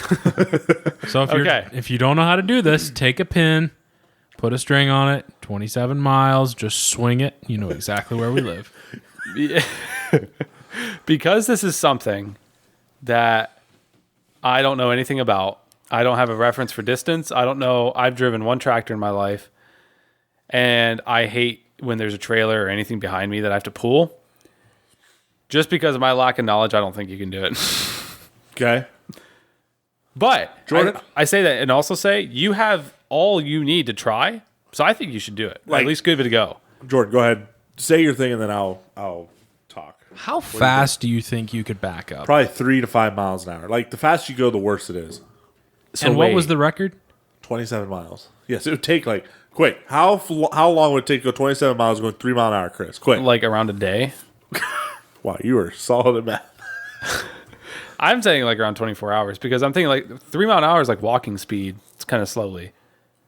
So Okay. if you don't know how to do this, take a pin, put a string on it, 27 miles, just swing it. You know exactly where we live. Because this is something that I don't know anything about. I don't have a reference for distance. I don't know. I've driven one tractor in my life, and I hate when there's a trailer or anything behind me that I have to pull. Just because of my lack of knowledge, I don't think you can do it. Okay. But Jordan? I say that and also say you have all you need to try. So I think you should do it. Or Like- at least give it a go. Jordan, go ahead. Say your thing and then I'll talk. How fast do you think you could back up? Probably 3 to 5 miles an hour. Like the faster you go, the worse it is. So And what wait. was the record? 27 miles. Yes, it would take like quick. How long would it take to go 27 miles going 3 mile an hour, Chris? Quick. like around a day? Wow, you were solid at math. I'm saying like around 24 hours because I'm thinking like 3 mile an hour is like walking speed. It's kind of slowly.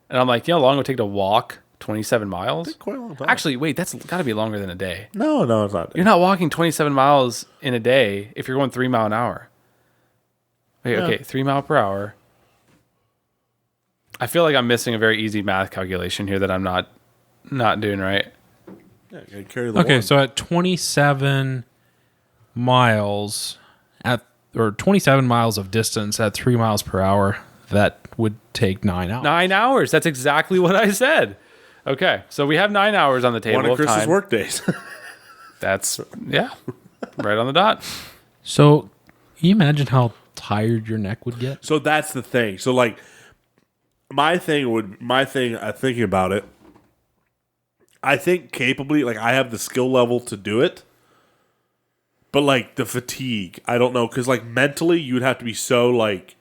And I'm like, you know how long it would take to walk 27 miles? Quite a long time. Actually, wait, that's got to be longer than a day. no, it's not. You're not walking 27 miles in a day if you're going 3 mile an hour. Wait, Yeah. okay, 3 mile per hour. I feel like I'm missing a very easy math calculation here that I'm not doing right. Yeah, you gotta carry the Okay, one. so at 27 miles or 27 miles of distance at 3 miles per hour, that would take 9 hours. 9 hours. That's exactly what I said. Okay, so we have 9 hours on the table one of of Chris's time. work days. That's right on the dot. So, can you imagine how tired your neck would get? So that's the thing. So like thinking about it, I think capably, like I have the skill level to do it. But like the fatigue, I don't know, because like mentally you'd have to be so like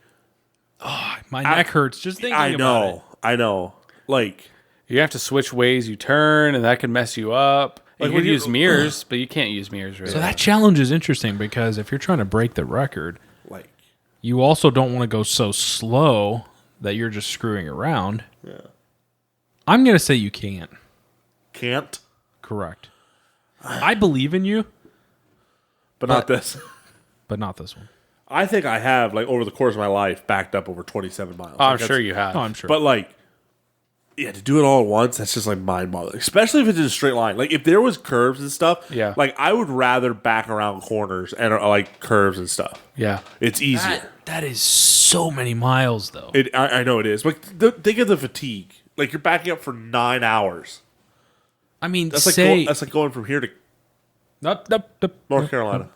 My neck hurts just thinking about it. I know. Like You have to switch ways you turn, and that can mess you up. Like You when could you- use mirrors, but you can't use mirrors really. So that challenge is interesting because if you're trying to break the record, like you also don't want to go so slow that you're just screwing around. Yeah. I'm going to say you can't. can't, Correct. I believe in you, but not this. but not this one. I think I have like over the course of my life backed up over 27 miles. Oh, I'm Like, sure that's- you have. Oh, I'm sure. But like Yeah, to do it all at once, that's just like mind-boggling. Especially if it's in a straight line. Like if there was curves and stuff, Yeah. like I would rather back around corners and like curves and stuff. Yeah. It's easier. That is so many miles, though. I know it is. But think of the fatigue. Like you're backing up for 9 hours. I mean, That's like going from here to North Carolina.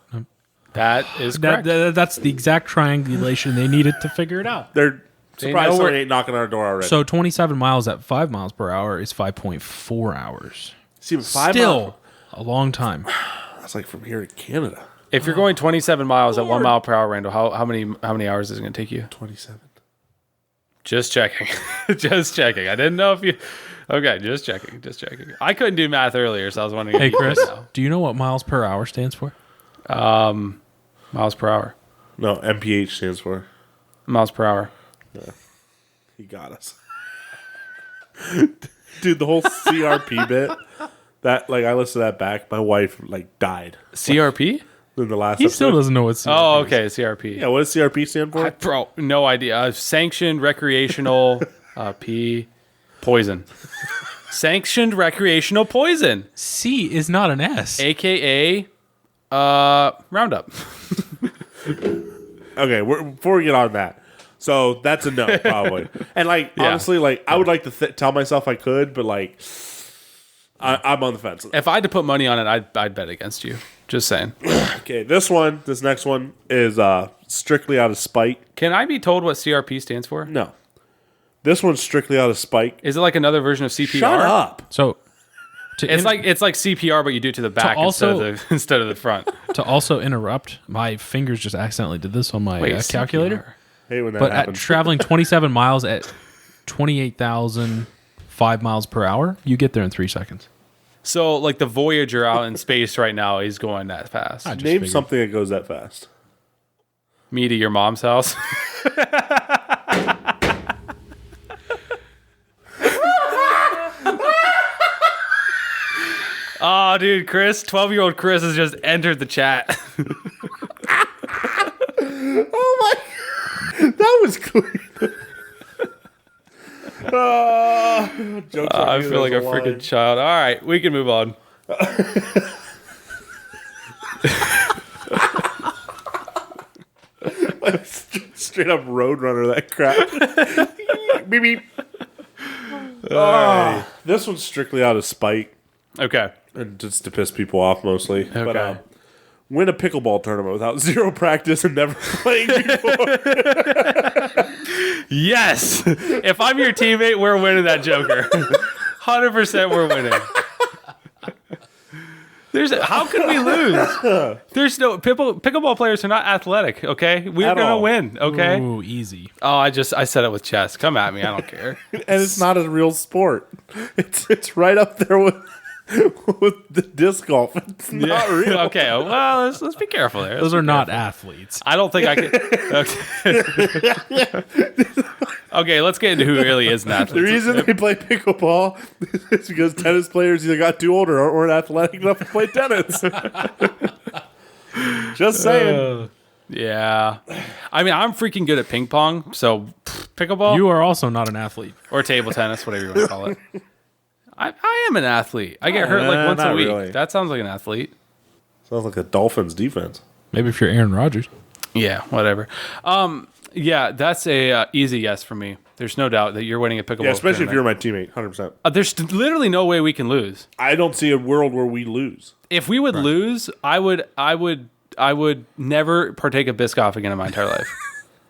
That is correct. That's the exact triangulation they needed to figure it out. They're know surprised where- somebody ain't knocking on our door already. So 27 miles at 5 miles per hour is 5.4 hours. See, but 5 Still miles, a long time. that's like from here to Canada. If you're going 27 miles at 1 mile per hour, Randall, how many hours is it going to take you? 27. Just checking. Just checking. I didn't know if you. Okay, just checking. Just checking. I couldn't do math earlier, so I was wondering. Hey, if you Chris, could now. do you know what miles per hour stands for? Miles per hour. No, MPH stands for. Miles per hour. He got us. Dude, the whole CRP bit, that like I listened to that back, my wife like died CRP? in the last He episode. still doesn't know what CRP Oh, is. okay. CRP. Yeah, what does CRP stand for? Bro, no idea. Sanctioned recreational P poison. Sanctioned recreational poison, C is not an S. aka Roundup. Okay, before we get on that, so that's a no, probably. And like Yeah. honestly, like I would like to tell myself I could, but like I'm on the fence. If I had to put money on it, I'd bet against you. Just saying. Okay, this next one is strictly out of spite. Can I be told what CRP stands for? No, this one's strictly out of spite. Is it like another version of CPR? Shut up. So It's like CPR, but you do it to the back instead of the front. to also interrupt, my fingers just accidentally did this on my calculator. Hey, when that But at happens. traveling 27 miles at 28,005 miles per hour, you get there in 3 seconds. So, like the Voyager out in space right now, he's going that fast. just Name figured. something that goes that fast. Me to your mom's house. Oh, dude, Chris, 12-year-old Chris has just entered the chat. Oh my! That was clean. I feel like a freaking child. All right, we can move on. Straight up Roadrunner, that crap. Beep, beep. This one's strictly out of spite Okay. and just to piss people off mostly. But Okay. win a pickleball tournament without zero practice and never playing before. Yes. If I'm your teammate, we're winning that Joker. 100% we're winning. How could we lose? There's no pickleball players are not athletic. Okay, we're At gonna all. win. Okay. Ooh, easy. Oh, I said it with chess. Come at me. I don't care. And it's not a real sport. It's right up there with the disc golf. It's not real. Okay. Well, let's be careful there. Those are not athletes. I don't think I can. Okay. Okay, let's get into who really is an athlete. The reason they play pickleball is because tennis players either got too old or weren't athletic enough to play tennis. Just saying. Yeah. I mean, I'm freaking good at ping pong, so pickleball You are also not an athlete. or table tennis, whatever you want to call it. I am an athlete. I get hurt like once a not week. really. That sounds like an athlete. Sounds like a Dolphins defense. Maybe if you're Aaron Rodgers. Yeah, whatever. Yeah, that's a easy yes for me. There's no doubt that you're winning a pickleball. Yeah, especially if you're tournament. my teammate, 100%. There's literally no way we can lose. I don't see a world where we lose. If we would lose, I would never partake of Biscoff again in my entire life.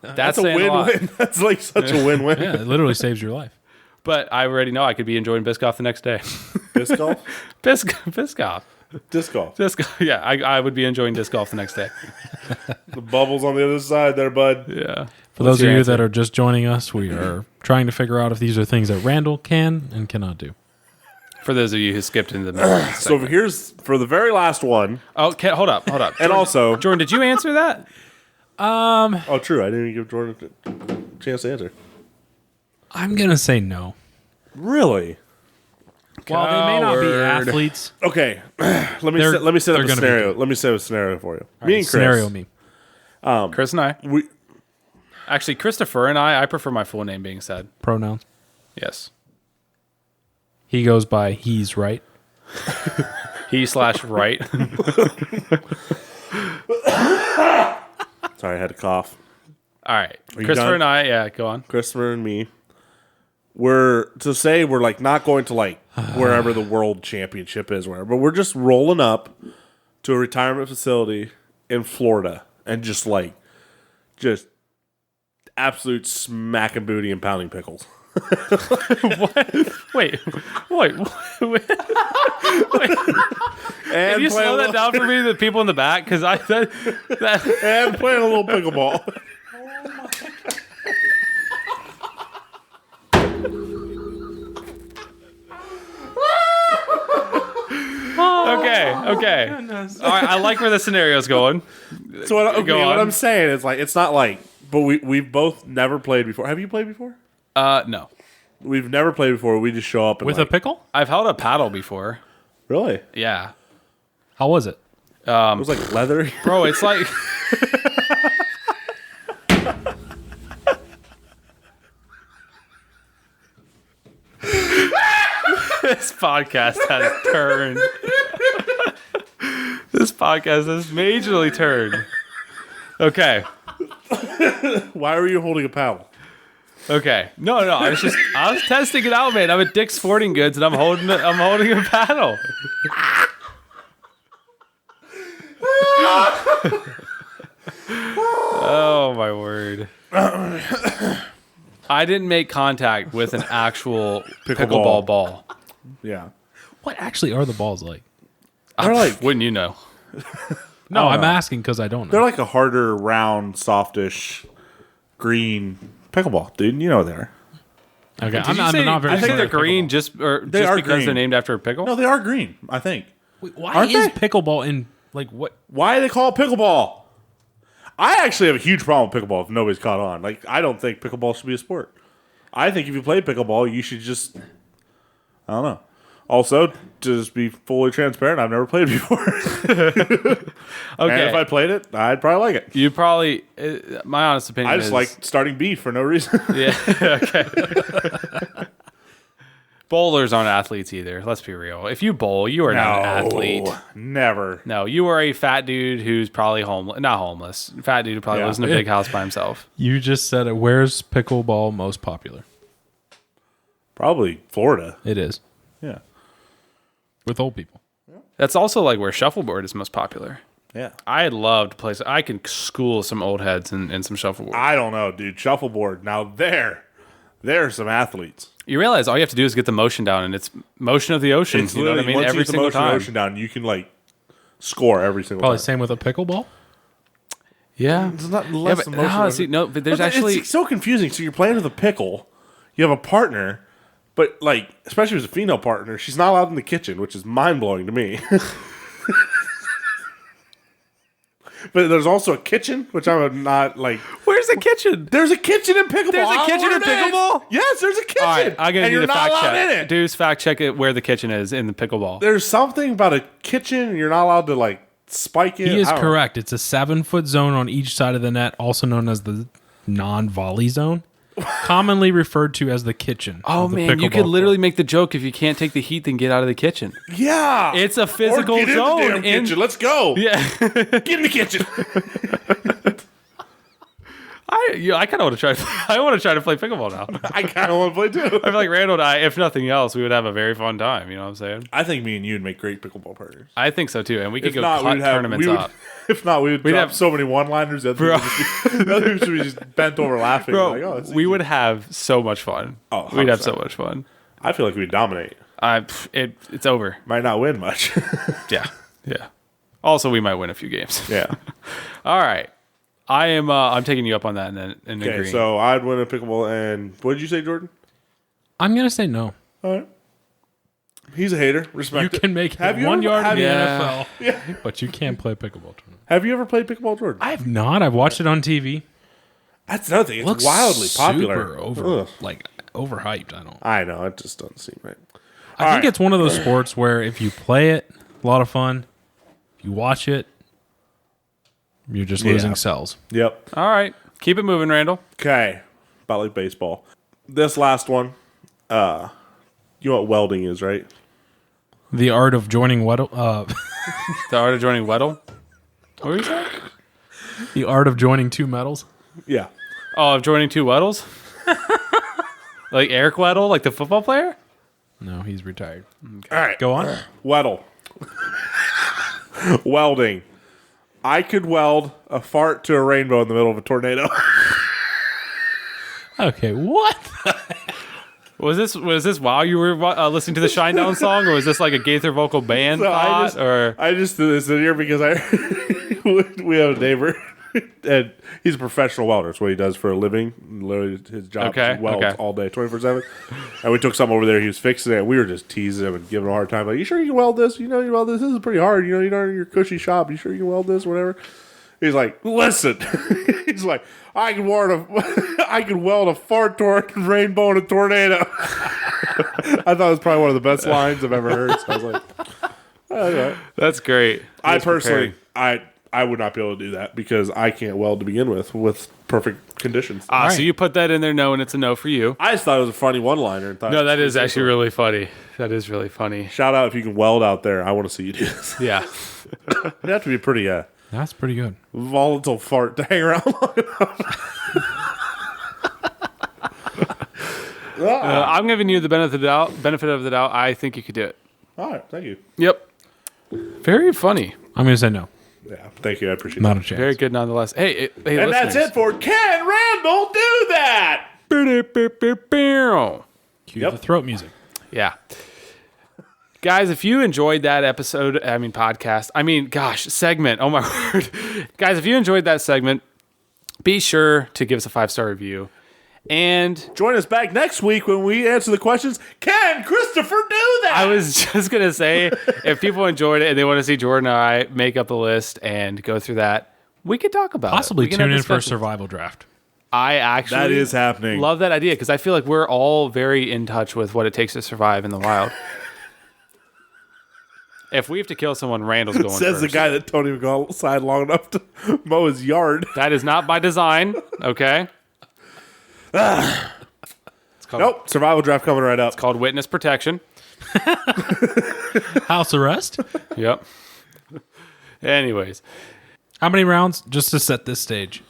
That's That's a saying a lot. win-win. That's like such a win-win. Yeah, it literally saves your life. But I already know I could be enjoying Biscoff the next day. Disc golf? Biscoff. Disc golf. Yeah, I would be enjoying disc golf the next day. The bubbles on the other side there, bud. Yeah. For those of you that are just joining us, we are trying to figure out if these are things that Randall can and cannot do. For those of you who skipped into the middle. So here's, for the very last one, Oh, hold up. and Jordan, also... Jordan, did you answer that? Oh, true. I didn't even give Jordan a chance to answer. I'm going to say no. Really? While they may not be Coward. athletes, Okay. Let me They're- set up they're a gonna be scenario. good. Let me set up a scenario for you. Me and Chris. scenario me. Chris and I. We, Actually, Kristofer and I prefer my full name being said. Pronouns. Yes. He goes by He's Right. He/right. Sorry, I had to cough. All right. you Christopher done? and I, yeah, go on. Christopher and me. We're like not going to like wherever the world championship is, wherever, but we're just rolling up to a retirement facility in Florida and just absolute smacking booty and pounding pickles. Wait. And Can you slow that down for me, the people in the back? Because and playing a little pickleball. Okay. All right, I like where the scenario's going. So what Go on. I'm saying is like it's not like, but we've both never played before. Have you played before? No. We've never played before. We just show up and With a pickle? I've held a paddle before. really. Yeah. How was it? It was like leathery. Bro, it's like... This podcast has turned. This podcast has majorly turned. Okay. Why were you holding a paddle? Okay. No. I was testing it out, man. I'm at Dick's Sporting Goods and I'm holding a paddle. Oh my word. I didn't make contact with an actual pickleball ball. Yeah. What actually are the balls like? They're like Wouldn't you know? No, I'm asking because I don't they're know. like a harder, round, softish, green pickleball, dude. You know they're. Okay, Did you say, not very I think familiar they're with green pickleball. just are because green. they're named after a pickle? No, they are green. I think. Wait, why Aren't is they? pickleball in like what? Why do they call it pickleball? I actually have a huge problem with pickleball if nobody's caught on. Like, I don't think pickleball should be a sport. I think if you play pickleball, you should just, I don't know. Also, to just be fully transparent, I've never played before. And Okay. if I played it, I'd probably like it. You probably, my honest opinion I is... just like starting beef for no reason. Yeah, okay. Bowlers aren't athletes either. Let's be real. If you bowl, you are not an athlete. Never. No, you are a fat dude who's probably homeless. Not homeless. Fat dude who probably Yeah. lives in a big house by himself. You just said it. Where's pickleball most popular? Probably Florida. It is Yeah. with old people. That's also like where shuffleboard is most popular. Yeah. I'd love to play. I can school some old heads in some shuffleboard. I don't know, dude. Shuffleboard. Now there's some athletes. You realize all you have to do is get the motion down, and it's motion of the ocean. It's You know what I literally, mean? once you Every get the single motion of the time. ocean down, you can like score every single Probably time. same with a pickleball. Yeah. It's not Yeah, less but, than motion. see, no, but there's But actually... it's so confusing. So you're playing with a pickle, you have a partner, but like, especially as a female partner, she's not allowed in the kitchen, which is mind blowing to me. But there's also a kitchen, which I'm not like. Where's the kitchen? There's a kitchen in pickleball. There's a I don't know kitchen in what it is. pickleball? Yes, there's a kitchen. All right, I'm gonna and do you're the not fact allowed check. in it. Dude's fact check it where the kitchen is in the pickleball. There's something about a kitchen, and you're not allowed to like spike it. He is I don't know. correct. It's a 7-foot zone on each side of the net, also known as the non-volley zone, commonly referred to as the kitchen. Oh of the man, you pickleball could literally court. make the joke if you can't take the heat, then get out of the kitchen. Yeah, It's a physical or get zone. In the damn kitchen. Let's go. Yeah, Get in the kitchen. I kind of want to try. I want to try to play pickleball now. I kind of want to play too. I feel like Randall and I, if nothing else, we would have a very fun time. You know what I'm saying? I think me and you would make great pickleball partners. I think so too, and we could If go not, cut we'd have tournaments we would, up. If not, we would drop have- so many one-liners that Bro. people should be just bent over laughing. Bro, Like, oh, it's we easy. would have so much fun. Oh, We'd have so 100%. much fun. I feel like we'd dominate. It's over. Might not win much. Yeah. Also, we might win a few games. Yeah. All right. I'm taking you up on that and Okay, agreeing. so I'd win a pickleball. And what did you say, Jordan? I'm going to say no. All right. He's a hater. Respect You it. can make Have it you 1 ever- yard in have the you- NFL, Yeah. but you can't play a pickleball tournament. Have you ever played pickleball, Jordan? I have not. I've watched it on TV. That's another thing. It's Looks wildly popular. super Ugh. overhyped. I know. It just doesn't seem right. I think it's one of those sports where if you play it, a lot of fun. If you watch it, you're just losing cells. Yep. All right. Keep it moving, Randall. Okay. About like baseball. This last one, You know what welding is, right? The art of joining Weddle. The art of joining Weddle. What were you saying? The art of joining two metals. Yeah. Oh, of joining two Weddles? Like Eric Weddle, like the football player? No, he's retired. All right. Go on. Weddle. Welding. I could weld a fart to a rainbow in the middle of a tornado. Okay, what? Was this while you were listening to the Shinedown song, or was this like a Gaither vocal band thought? I just threw this in here because we have a neighbor, and he's a professional welder. That's what he does for a living. Literally, his job is he welds all day, 24/7. And we took some over there. He was fixing it. And we were just teasing him and giving him a hard time. Like, you sure you can weld this? You know you weld this? This is pretty hard. You know in your cushy shop. You sure you can weld this? Whatever. He's like, listen. He's like, I can weld a fart to a rainbow in a tornado. I thought it was probably one of the best lines I've ever heard. So I was like, okay. That's great. I personally, I would not be able to do that because I can't weld to begin with perfect conditions. So you put that in there knowing it's a no for you. I just thought it was a funny one-liner. And thought No, that is actually really funny. That is really funny. Shout out if you can weld out there. I want to see you do this. Yeah. You have to be pretty That's pretty good. volatile fart to hang around long enough. I'm giving you the benefit of the doubt. I think you could do it. All right, thank you. Yep. Very funny. I'm going to say no. Yeah, thank you. I appreciate Not that. a chance. Very good nonetheless. Hey, And that's it for Can Randall Do That? Cue the throat music. Yeah. Guys, if you enjoyed that segment, oh my word. Guys, if you enjoyed that segment, be sure to give us a 5-star review. And Join us back next week when we answer the questions, can Kristofer do that? I was just going to say, if people enjoyed it and they want to see Jordan and I make up a list and go through that, we could talk about Possibly it. We can tune have in for a discussions. survival draft. I actually That is happening. love that idea because I feel like we're all very in touch with what it takes to survive in the wild. If we have to kill someone, Randall's going Says first. the guy that don't even go outside long enough to mow his yard. That is not by design, okay? It's called, Nope, survival draft coming right up. It's called witness protection. House arrest. Yep. Anyways, How many rounds? Just to set this stage.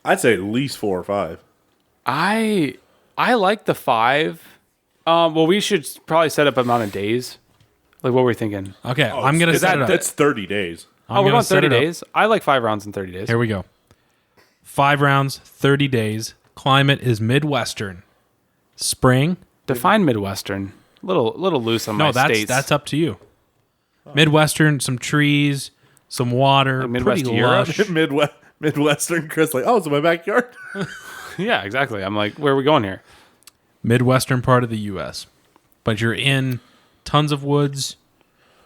I'd say at least 4 or 5. I like the 5. Well, we should probably set up amount of days. Like, what were we thinking? Okay, I'm going to set it up. That's 30 days. I'm We're gonna going set 30 it up. days. I like 5 rounds in 30 days. Here we go. 5 rounds, 30 days. Climate is Midwestern. Spring. Define Midwestern. Little loose on my states. That's up to you. Midwestern, some trees, some water, Like Midwest pretty Europe? lush. Midwestern Chris, like, oh, it's in my backyard. Yeah, exactly. I'm like, where are we going here? Midwestern part of the U.S. But you're in tons of woods.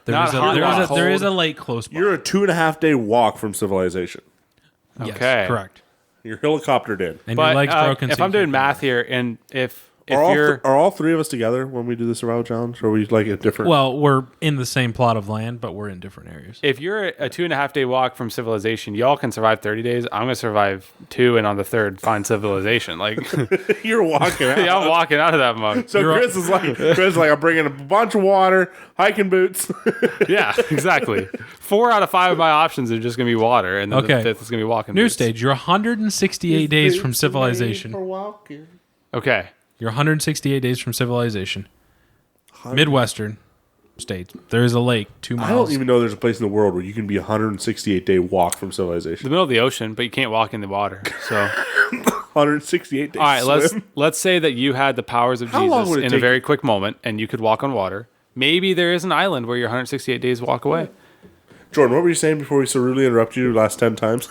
Not hot, not There is cold. a lake close by. You're a 2.5 day walk from civilization. Yes, Okay. correct. You're helicoptered in. And But your leg's broken. if so I'm you doing can't math here, and if Are you're all 3 of us together when we do the survival challenge? Or are we like at different? Well, we're in the same plot of land, but we're in different areas. if you're a 2.5 day walk from civilization, y'all can survive 30 days. I'm gonna survive 2, and on the 3rd find civilization. Like, you're walking out. yeah, I'm walking out of that mug. So Chris is like, I'm bringing a bunch of water, hiking boots. Yeah, exactly. 4 out of 5 of my options are just gonna be water, and then Okay. the 5th is gonna be walking. New boots. stage. You're 168 days from For civilization. walking. Okay. You're 168 days from civilization. Midwestern states. There is a lake 2 miles. I don't even know there's a place in the world where you can be 168 day walk from The civilization. middle of the ocean, but you can't walk in the water. So, 168 days. all right, swim. let's say that you had the powers of How long Jesus would it in a take- very quick moment, and you could walk on water. Maybe there is an island where you're 168 days walk away. Jordan, what were you saying before we so rudely interrupted you the last 10 times?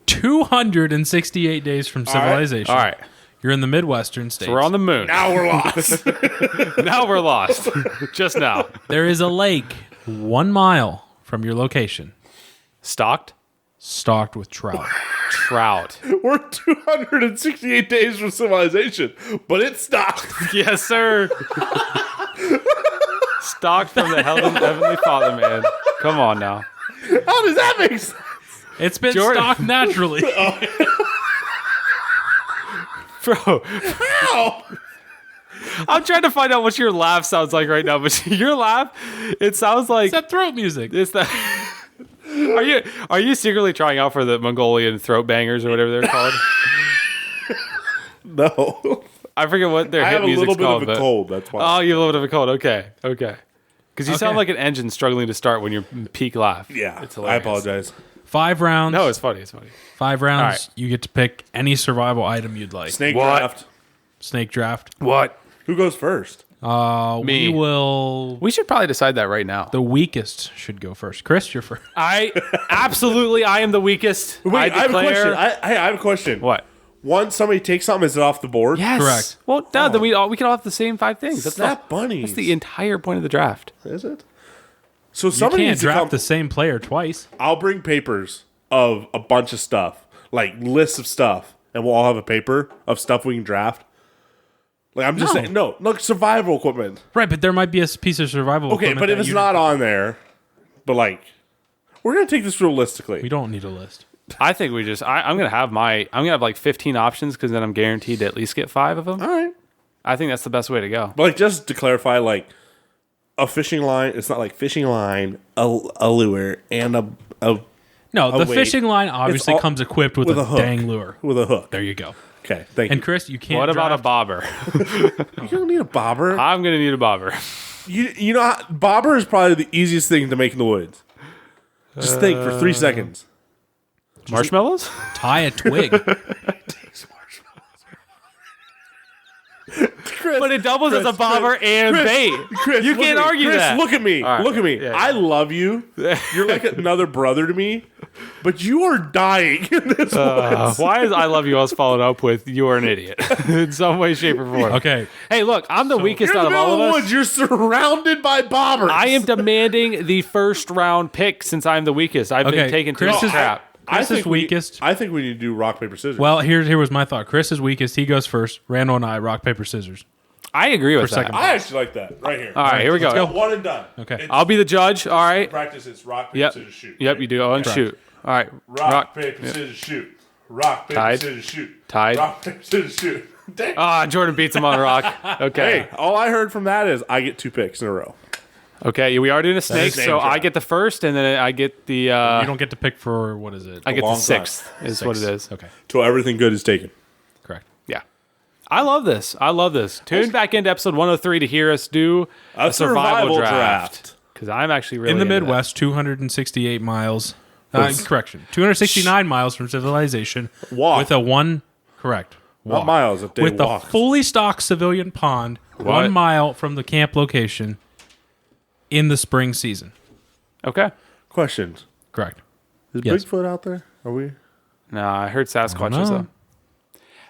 268 days from civilization. All right, You're in the Midwestern states. so we're on the moon. Now we're lost. Now we're lost. Just now. There is a lake 1 mile from your location, Stocked? stocked with trout. Trout. We're 268 days from civilization, but it's stopped. Yes, sir. Stocked from the Heavenly Father, man. Come on now. How does that make sense? It's been Jordan. stocked naturally. Bro, How? I'm trying to find out what your laugh sounds like right now, but your laugh, it sounds like It's that throat music. it's that. Are you secretly trying out for the Mongolian throat bangers or whatever they're called? No. I forget what their I hit have a music's little bit called. of a but- cold. That's why. Oh, you have a little bit of a cold. Okay. Because you sound Okay. like an engine struggling to start when you're peak laugh. Yeah. It's I hilarious. apologize. 5 rounds. No, it's funny. It's funny. 5 rounds. All right. You get to pick any survival item you'd like. Snake What? draft. Snake draft. What? Who goes first? Me. We will. We should probably decide that right now. The weakest should go first. Chris, you're first. I am the weakest. Wait, I have a question. I have a question. What? Once somebody takes something, is it off the board? Yes. Correct. Well, no, then we can all have the same 5 things. That's Snap bunnies. That's the entire point of the draft. Is it? So You somebody can't needs to come. draft the same player twice. I'll bring papers of a bunch of stuff, like lists of stuff, and we'll all have a paper of stuff we can draft. Like I'm just saying, no, look, survival equipment. Right, but there might be a piece of survival. Okay, equipment but if that it's you- not on there, but like, we're gonna take this realistically. we don't need a list. I think we just. I'm gonna have like 15 options because then I'm guaranteed to at least get 5 of them. All right, I think that's the best way to go. but like just to clarify, like a fishing line. It's not like fishing line, a lure, and a No, the wait. fishing line obviously all- comes equipped with, with a, a hook. dang lure. with a hook. There you go. Okay, thank And you. Chris, you can't. What about a draft- bobber? You don't need a bobber. I'm gonna need a bobber. You know, bobber is probably the easiest thing to make in the woods. Just think for 3 seconds. Marshmallows? tie a twig? Chris, But it doubles as a bobber and bait. Chris, You look can't at me. argue Chris, that. Look at me. All right. Look at me. Yeah, yeah. I love you. You're like another brother to me, but you are dying in this woods. Why is I love you always followed up with you're an idiot in some way, shape, or form? Okay, Hey, look, I'm the weakest You're in out the of all middle of of the us. woods. You're surrounded by bobbers. I am demanding the first round pick since I'm the weakest. I've been Okay, taken to Chris the is- trap. Chris is weakest. I think we need to do rock, paper, scissors. well, here was my thought. Chris is weakest. He goes first. Randall and I rock paper scissors. I agree with that. second. I actually like that. Right here. All right, here we go. Let's go. One and done. Okay. It's I'll be the judge. All right. practice. It's rock, paper, Yep. scissors, shoot. Yep, you do. Oh, and shoot. All right. Rock, paper, scissors, shoot. Rock, paper, Tied. scissors, shoot. Tied. Rock, paper, scissors, shoot. Dang. Ah, Jordan beats him on a rock. Okay. Hey, all I heard from that is I get 2 picks in a row. Okay, we are doing a snake, snake so I draft. get the first, and then I get the. You don't get to pick for what is it? I get the long time. 6th. Is what it is. Okay, Till everything good is taken. correct. Yeah. I love this. Tune back into episode 103 to hear us do a survival draft. Because I'm actually really In the into that. Midwest, 268 miles. Correction, 269 miles from civilization. Walk. With a one. Correct. Not miles, if they with walk. a fully stocked civilian pond, What? 1 mile from the camp location. In the spring season. Okay. Questions. Correct. Is Yes. Bigfoot out there? Are we? No, I heard Sasquatch know. is though.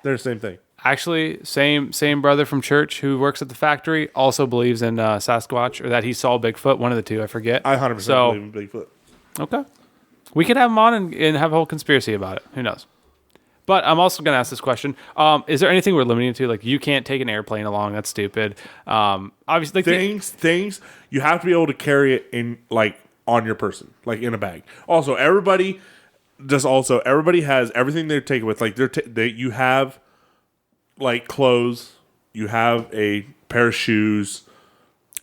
They're the same thing. Actually, same brother from church who works at the factory also believes in Sasquatch, or that he saw Bigfoot. One of the two, I forget. I 100% So- believe in Bigfoot. Okay. We could have him on and have a whole conspiracy about it. Who knows? But I'm also going to ask this question. Is there anything we're limiting to? Like, you can't take an airplane along. That's stupid. Obviously, like, Things you have to be able to carry it in, like, on your person, like in a bag. Also, everybody has everything they're taking with. Like, you have like clothes, you have a pair of shoes,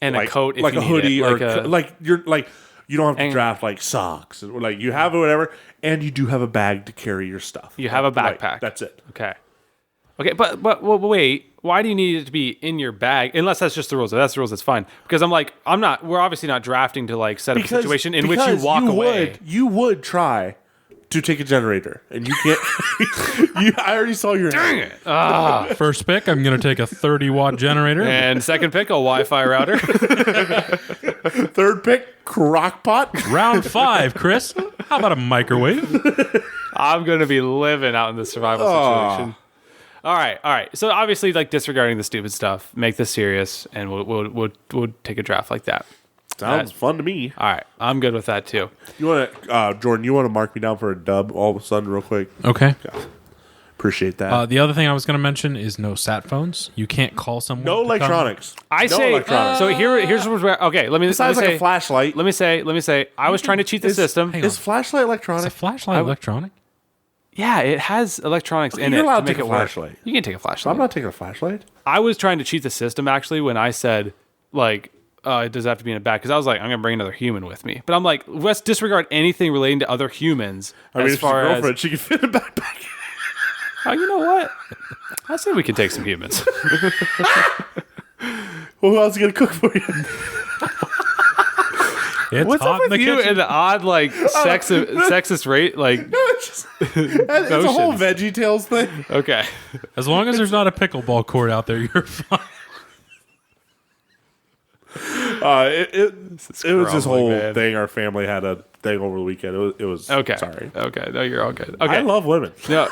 and like a coat, if like you a need hoodie, it. or like you're like you don't have to And- draft like socks, or like you have whatever, and you do have a bag to carry your stuff. You have a Like, backpack. that's it. Okay. Okay, but wait. Why do you need it to be in your bag? Unless that's just the rules. If that's the rules, that's fine. Because we're obviously not drafting to like set up a situation in which you because walk away. You would try to take a generator, and you can't. I already saw your hand. Dang it. First pick, I'm going to take a 30-watt generator. And second pick, a Wi-Fi router. Third pick, crock pot. Round 5, Chris. How about a microwave? I'm going to be living out in the survival situation. All right. So obviously, like disregarding the stupid stuff, make this serious, and we'll take a draft like that. Sounds fun to me. All right, I'm good with that too. You want to, Jordan? You want to mark me down for a dub all of a sudden, real quick? Okay. Appreciate that. The other thing I was going to mention is no sat phones. You can't call someone. no to come- electronics. I no say electronics. so. Here's where. Okay, let me Besides say. like a flashlight. Let me say. I was trying to cheat the system. Hang Is on. flashlight Is a electronic? flashlight electronic? Yeah, it has electronics in it You're allowed to to make take it a work. flashlight. You can take a flashlight. I'm not taking a flashlight. I was trying to cheat the system actually when I said like it does have to be in a bag because I was like I'm gonna bring another human with me, but I'm like let's disregard anything relating to other humans I mean, as if she's a far girlfriend, as she can fit in a backpack. oh you know what I said we can take some humans. Well, who else is gonna cook for you? It's What's hot up in with the you kitchen. and the odd like sexist rate like It's a whole notions. Veggie Tales thing. okay As long as there's not a pickleball court out there, you're fine. It was this grumbling, whole man. thing. Our family had a thing over the weekend. It was okay Sorry, okay no you're all good okay I love women. no.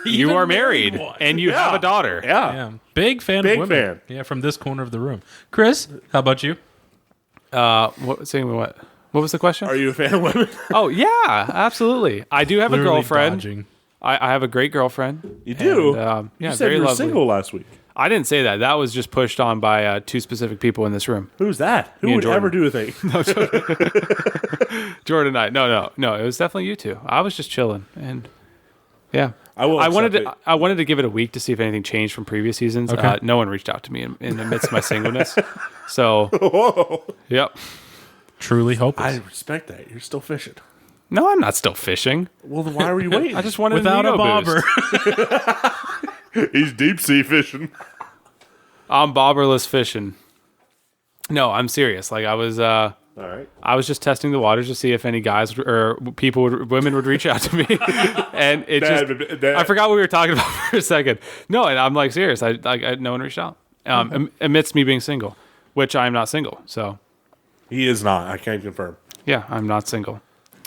You Even are married married one. and you have a daughter. Yeah. Yeah, big fan Big of women. fan. Yeah, from this corner of the room. Chris, how about you? What was the question? Are you a fan of women? Oh yeah, absolutely. I do have a Literally girlfriend. dodging. I have a great girlfriend. You do. And, yeah, you said very you were lovely. single last week. I didn't say that. That was just pushed on by two specific people in this room. Who's that? Who Me and would Jordan. ever do a thing? Jordan and I. No. It was definitely you two. I was just chilling, and yeah. I will. I wanted to give it a week to see if anything changed from previous seasons. Okay. No one reached out to me in the midst of my singleness. So, Whoa. yep. Truly hopeless. I respect that. You're still fishing. No, I'm not still fishing. Well, then why were you waiting? I just wanted Without an a ego bobber. boost. He's deep sea fishing. I'm bobberless fishing. No, I'm serious. Like I was All right. I was just testing the waters to see if any guys or women would reach out to me, and it just I forgot what we were talking about for a second. No, and I'm like serious. I no one reached out amidst me being single, which I'm not single. So He is not. I can't confirm. yeah, I'm not single.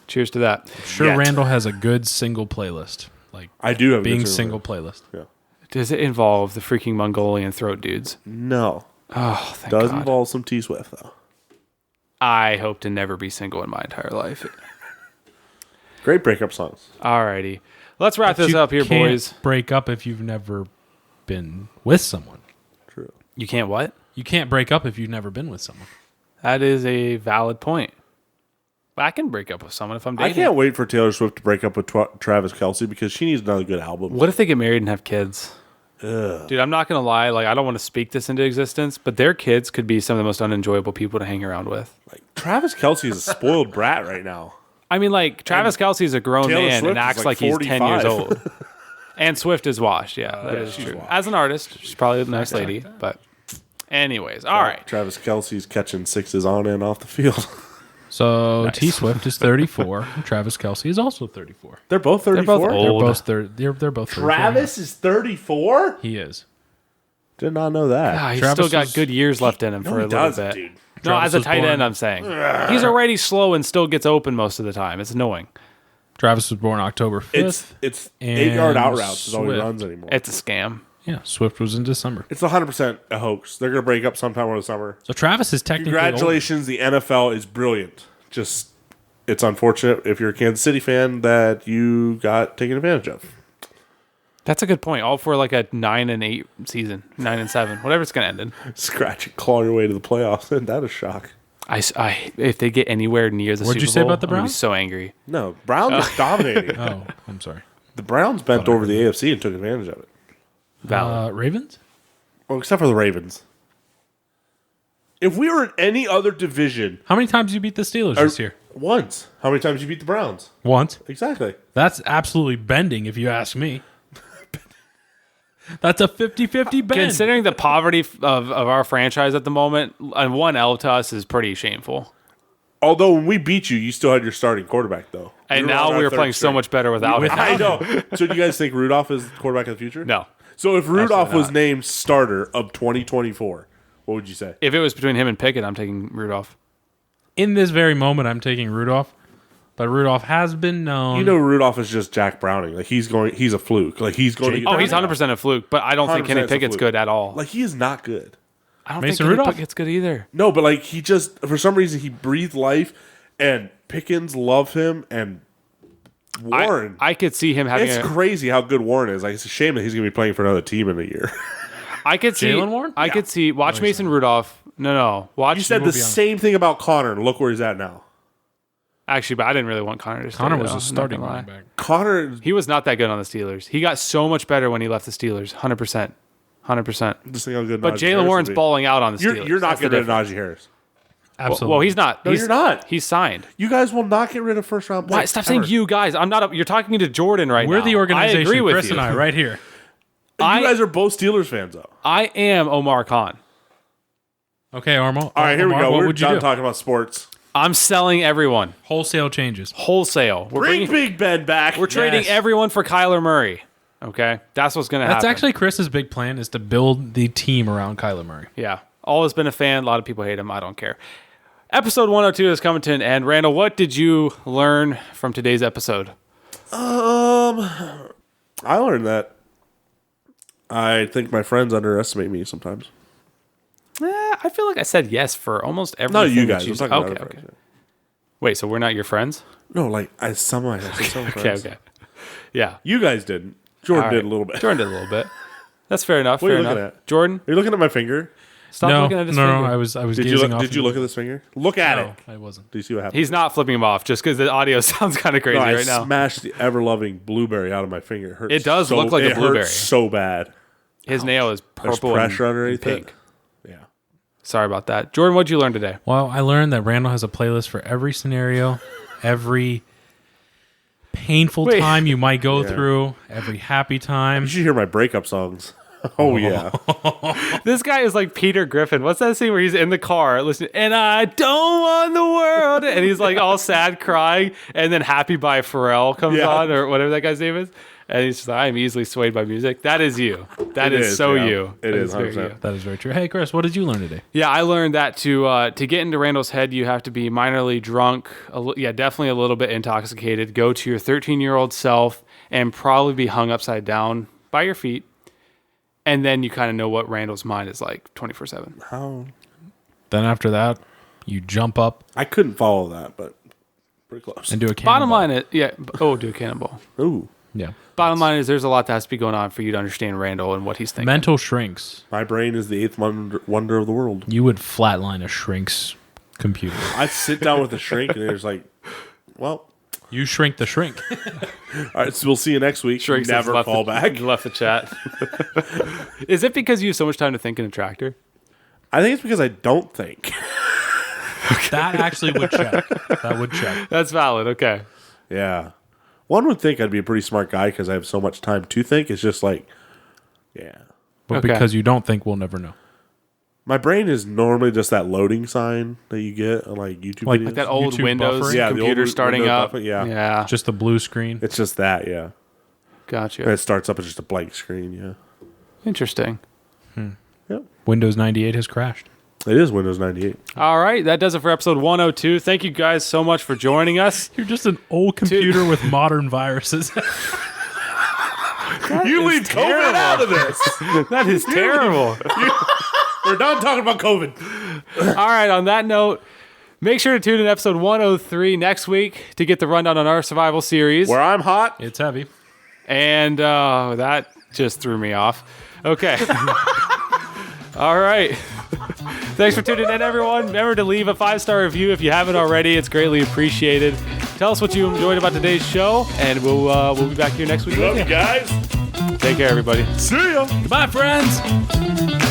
Cheers to that. Sure, Yet. Randall has a good single playlist. Like I do have a being good single playlist. Yeah. Does it involve the freaking Mongolian throat dudes? No. Oh, thank Does God. involve some T Swift though. I hope to never be single in my entire life. Great breakup songs. Alrighty, let's wrap this You up here, can't boys. break up if you've never been with someone. True. You can't what? You can't break up if you've never been with someone. That is a valid point. I can break up with someone if I'm dating. I can't wait for Taylor Swift to break up with Travis Kelce because she needs another good album. What if they get married and have kids? Ugh. Dude, I'm not gonna lie. Like, I don't want to speak this into existence, but their kids could be some of the most unenjoyable people to hang around with. Like Travis Kelce is a spoiled brat right now. I mean, like Travis Kelce is a grown Taylor man Swift and is acts like like he's 10 years 45. old. And Swift is washed. Yeah, that is she's true. washed. As an artist, she's probably a nice lady. But, anyways, all right. Travis Kelce's catching sixes on and off the field. So T Swift is 34. Travis Kelce is also 34. They're both 34. both They're old. both they're both 34. Travis is 34? He is. Did not know that. Ah, he's Travis still got is- good years left in him No, for he a little doesn't, bit. dude. No, Travis as a was tight born- end, I'm saying. He's already slow and still gets open most of the time. It's annoying. Travis was born October 5th. It's and 8-yard out routes is all he Swift. runs anymore. It's a scam. Yeah, Swift was in December. It's 100% a hoax. They're going to break up sometime over the summer. So Travis is technically Congratulations, the NFL is brilliant. Just, it's unfortunate if you're a Kansas City fan that you got taken advantage of. That's a good point. All for like a 9-8 season, 9-7, whatever it's going to end in. Scratch and claw your way to the playoffs, and that is shock. If they get anywhere near the What'd Super you say Bowl, about the I'm gonna be Browns? so angry. No, Browns are dominating. Oh, I'm sorry. The Browns bent over the AFC and took advantage of it. Valid. Ravens? Well, except for the Ravens. If we were in any other division, How many times you beat the Steelers this year? once. How many times you beat the Browns? Once. Exactly. That's absolutely bending if you ask me. That's a 50-50 bend. Considering the poverty of our franchise at the moment, and 1 L to us is pretty shameful. Although when we beat you, you still had your starting quarterback, though. And We were on now our we are third playing so string. much better without him. I know. So do you guys think Rudolph is the quarterback of the future? No. So if Rudolph Absolutely was not. named starter of 2024, what would you say? If it was between him and Pickett, I'm taking Rudolph. In this very moment, I'm taking Rudolph. But Rudolph has been known. You know, Rudolph is just Jack Browning. Like he's a fluke. Like he's going to get Oh, he's 100% a fluke, but I don't think 100% Kenny is a Pickett's fluke. good at all. Like he is not good. I don't Mason think Kenny Rudolph? Pickett's good either. No, but like he just for some reason he breathed life, and Pickens love him, and Warren. I could see him having it's a... crazy how good Warren is. Like it's a shame that he's going to be playing for another team in a year. I could see... Jalen Warren? I could see... Watch Mason Rudolph. No. Watch... You said the movie on. same thing about Connor, and look where he's at now. Actually, but I didn't really want Connor to stay. Connor was though, a I'm not starting gonna running lie. back. Connor, He was not that good on the Steelers. He got so much better when he left the Steelers. 100%. 100%. just think how good. But Najee Jalen Harris Warren's would be. balling out on the Steelers. You're not That's the getting rid of difference. Najee Harris. Absolutely. Well, he's not. No, He's- you're not. He's signed. You guys will not get rid of first round picks. Why? Stop saying you guys. I'm not. You're talking to Jordan right We're now. the organization. I agree with Chris you. and I, right here. You guys are both Steelers fans, though. I am Omar Khan. Okay, Armo. All right, here we go. What We're would you done do? talking about sports. I'm selling everyone Wholesale changes. wholesale. Bring Big Ben back. We're trading Yes. everyone for Kyler Murray. Okay, that's what's going to happen. That's actually Chris's big plan is to build the team around Kyler Murray. Yeah. Always been a fan. A lot of people hate him. I don't care. Episode 102 is coming to an end. Randall, what did you learn from today's episode? I learned that I think my friends underestimate me sometimes. I feel like I said yes for almost everything. No, you that guys. you I'm said. talking Okay, about okay. friends. Wait, so we're not your friends? No, like some of my Okay, friends. okay. Yeah. You guys didn't. Jordan All did right. a little bit. Jordan did a little bit. That's fair enough. What are fair you looking enough. at? Jordan, Are you looking at my finger? stop no, looking at his no, finger. I was Did you gazing look? off. Did you look at this finger? Look at No, it. I wasn't. Do you see what happened? He's not flipping him off just because the audio sounds kind of crazy No, I right now. smashed the ever-loving blueberry out of my finger. It hurts. It does so, look like a it blueberry. hurts so bad. His nail is There's purple pressure and underneath pink. it. Yeah. Sorry about that. Jordan, what'd you learn today? Well, I learned that Randall has a playlist for every scenario, every painful Wait. time you might go through, every happy time. You should hear my breakup songs. Oh yeah. This guy is like Peter Griffin. What's that scene where he's in the car listening, and I don't want the world, and he's like all sad crying, and then Happy by Pharrell comes Yeah. on, or whatever that guy's name is, and he's just like, I'm easily swayed by music. That is you. That It is so yeah. you. It That is very 100%. you. That is very true. Hey, Chris, what did you learn today? Yeah, I learned that to get into Randall's head, you have to be minorly drunk. Definitely a little bit intoxicated. Go to your 13-year-old self and probably be hung upside down by your feet. And then you kind of know what Randall's mind is like 24/7. How? Then after that, you jump up I couldn't follow that, but pretty close. and do a cannonball. Bottom line is, do a cannonball. Ooh, Yeah. Bottom line is there's a lot that has to be going on for you to understand Randall and what he's thinking. Mental shrinks. my brain is the eighth wonder of the world. You would flatline a shrink's computer. I'd sit down with a shrink, and there's like, well, You shrink the shrink. all right, so we'll see you next week. Shrinks has Never left call back. Left the chat. Is it because you have so much time to think in a tractor? I think it's because I don't think. That actually would check. That would check. That's valid. Okay. Yeah. One would think I'd be a pretty smart guy because I have so much time to think. It's just like, yeah. But Okay. because you don't think, we'll never know. My brain is normally just that loading sign that you get on like YouTube Like videos. That old YouTube Windows buffering? Yeah, the computer old starting Windows up. buffering, yeah. Yeah. Just the blue screen. It's just that, yeah. Gotcha. And it starts up as just a blank screen, yeah. Interesting. Yep. Windows 98 has crashed. It is Windows 98. All right. That does it for episode 102. Thank you guys so much for joining us. You're just an old computer with modern viruses. You leave COVID out of this. That is terrible. We're done talking about COVID. All right. On that note, make sure to tune in episode 103 next week to get the rundown on our survival series. Where I'm hot. It's heavy. And that just threw me off. Okay. All right. Thanks for tuning in, everyone. Remember to leave a 5-star review if you haven't already. It's greatly appreciated. Tell us what you enjoyed about today's show, and we'll be back here next week. Love you guys. Take care, everybody. See ya. Goodbye, friends.